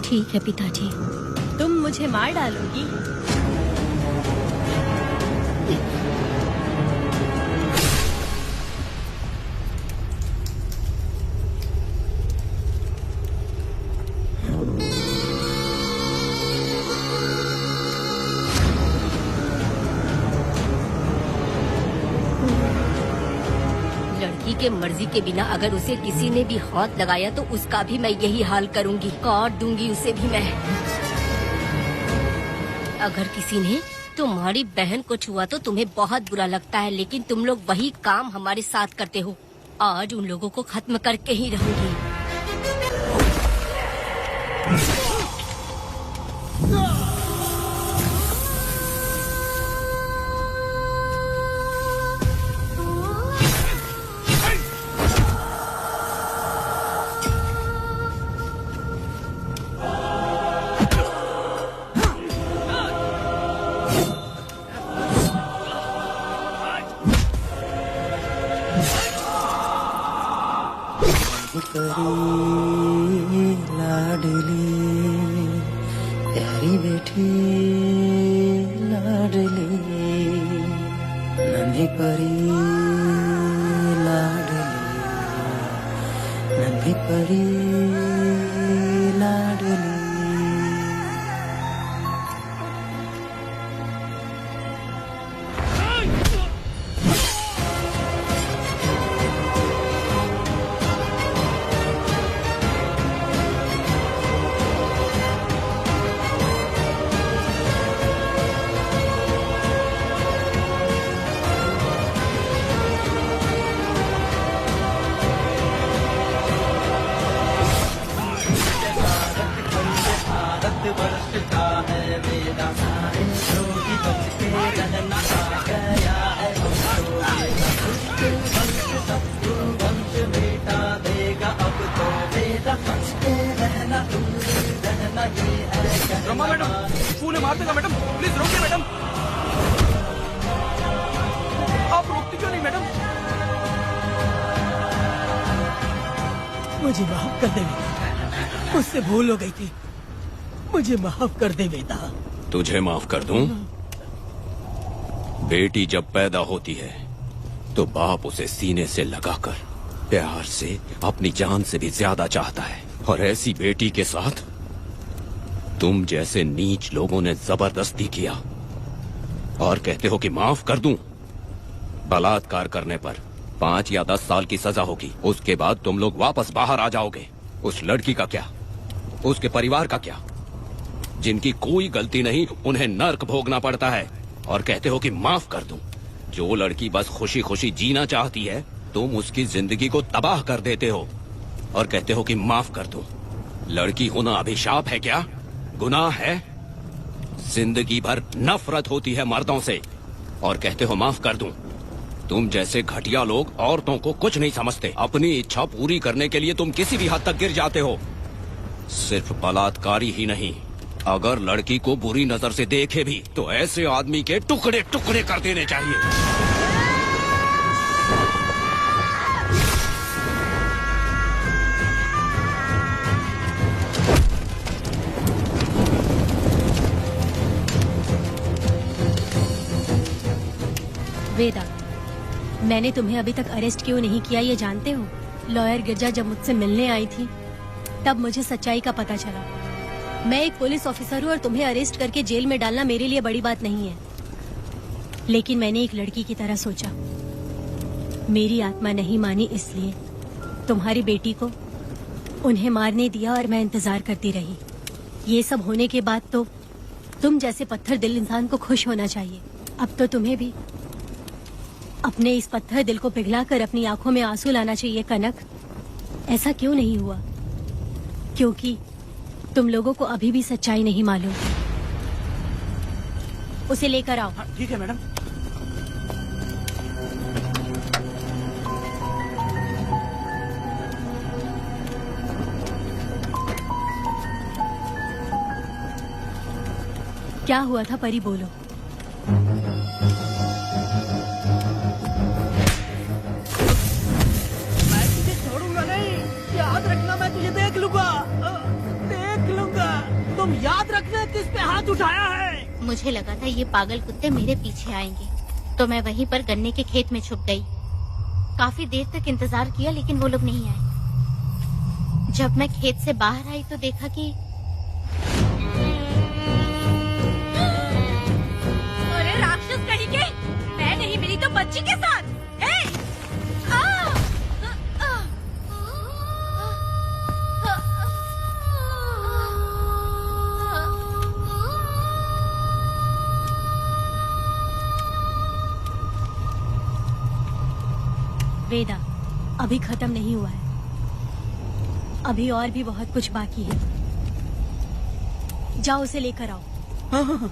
ठीक है पिताजी। तुम मुझे मार डालोगी? के मर्जी के बिना अगर उसे किसी ने भी हाथ लगाया तो उसका भी मैं यही हाल करूंगी। काट दूंगी उसे भी मैं। अगर किसी ने तुम्हारी बहन को छुआ तो तुम्हें बहुत बुरा लगता है, लेकिन तुम लोग वही काम हमारे साथ करते हो। आज उन लोगों को खत्म करके ही रहूंगी। लाडली प्यारी बेटी लाडली नन्ही परी लाडली नन्ही परी लाडली। रमा मैडम, फूल मार देगा मैडम, प्लीज रोकिए मैडम। आप रोकती क्यों नहीं मैडम? मुझे माफ कर दे बेटा, मुझसे भूल हो गई थी। मुझे माफ कर दे बेटा। तुझे माफ कर दूं? बेटी जब पैदा होती है तो बाप उसे सीने से लगाकर प्यार से अपनी जान से भी ज्यादा चाहता है, और ऐसी बेटी के साथ तुम जैसे नीच लोगों ने जबरदस्ती किया। और कहते हो कि माफ कर दूं। बलात्कार करने पर 5 या 10 साल की सजा होगी। उसके बाद तुम लोग वापस बाहर आ जाओगे। उस लड़की का क्या, उसके परिवार का क्या? जिनकी कोई गलती नहीं उन्हें नर्क भोगना पड़ता है। और कहते हो कि माफ कर दूं। जो लड़की बस खुशी खुशी जीना चाहती है, तुम उसकी जिंदगी को तबाह कर देते हो और कहते हो कि माफ कर दूं। लड़की होना अभिशाप है क्या, गुनाह है? जिंदगी भर नफरत होती है मर्दों से और कहते हो माफ कर दूं। तुम जैसे घटिया लोग औरतों को कुछ नहीं समझते। अपनी इच्छा पूरी करने के लिए तुम किसी भी हद तक गिर जाते हो। सिर्फ बलात्कारी ही नहीं, अगर लड़की को बुरी नजर से देखे भी तो ऐसे आदमी के टुकड़े टुकड़े कर देने चाहिए। वेदा, मैंने तुम्हें अभी तक अरेस्ट क्यों नहीं किया ये जानते हो? लॉयर गिरजा जब मुझसे मिलने आई थी तब मुझे सच्चाई का पता चला। मैं एक पुलिस ऑफिसर हूँ और तुम्हें अरेस्ट करके जेल में डालना मेरे लिए बड़ी बात नहीं है, लेकिन मैंने एक लड़की की तरह सोचा। मेरी आत्मा नहीं मानी, इसलिए तुम्हारी बेटी को उन्हें मारने दिया और मैं इंतजार करती रही। ये सब होने के बाद तो तुम जैसे पत्थर दिल इंसान को खुश होना चाहिए। अब तो तुम्हें भी अपने इस पत्थर दिल को पिघलाकर अपनी आंखों में आंसू लाना चाहिए। कनक, ऐसा क्यों नहीं हुआ? क्योंकि तुम लोगों को अभी भी सच्चाई नहीं मालूम। उसे लेकर आओ। ठीक है मैडम। क्या हुआ था परी, बोलो। मैं तुझे छोड़ूंगा नहीं, याद रखना। मैं तुझे देख लूंगा, देख लूंगा। तुम याद रखना किस पे हाथ उठाया है। मुझे लगा था ये पागल कुत्ते मेरे पीछे आएंगे, तो मैं वहीं पर गन्ने के खेत में छुप गई। काफी देर तक इंतजार किया लेकिन वो लोग नहीं आए। जब मैं खेत से बाहर आई तो देखा कि अरे राक्षस कहीं के, मैं नहीं मिली तो बच्ची के साथ। वेदा, अभी खत्म नहीं हुआ है, अभी और भी बहुत कुछ बाकी है। जाओ उसे लेकर आओ। हाँ।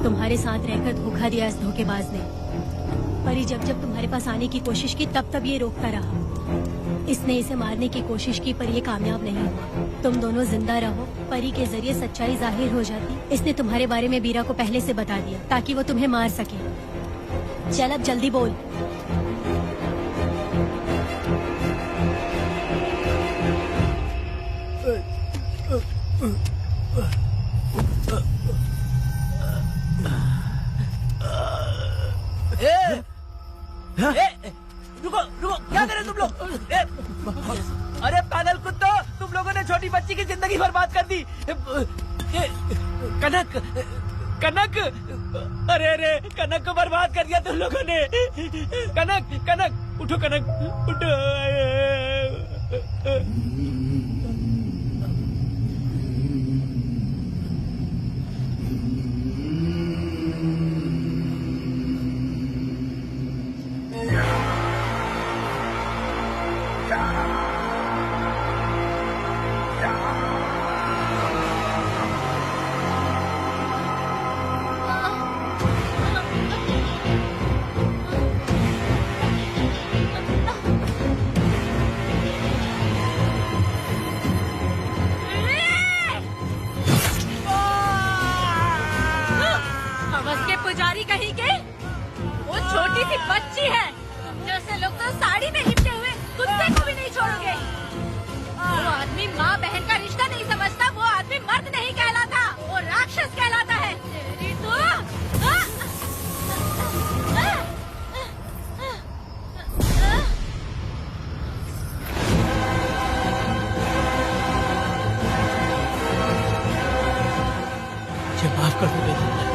तुम्हारे साथ रहकर धोखा दिया इस धोखेबाज ने। परी जब जब तुम्हारे पास आने की कोशिश की तब तब ये रोकता रहा। इसने इसे मारने की कोशिश की पर ये कामयाब नहीं हुआ। तुम दोनों जिंदा रहो, परी के जरिए सच्चाई जाहिर हो जाती। इसने तुम्हारे बारे में बीरा को पहले से बता दिया ताकि वो तुम्हें मार सके। चल अब जल्दी बोल। रुको रुको, क्या करे तुम लोग? अरे पागल कुत्तो, तुम लोगों ने छोटी बच्ची की जिंदगी बर्बाद कर दी। कनक, कनक, अरे अरे कनक को बर्बाद कर दिया तुम लोगों ने। कनक, कनक उठो, कनक उठो। पुजारी कहीं के, वो छोटी सी बच्ची है। जैसे लोग तो साड़ी में लिपटे हुए कुत्ते को भी नहीं छोड़ोगे। वो आदमी माँ बहन का रिश्ता नहीं समझता, वो आदमी मर्द नहीं कहलाता, वो राक्षस कहलाता है। तेरी तो कर दे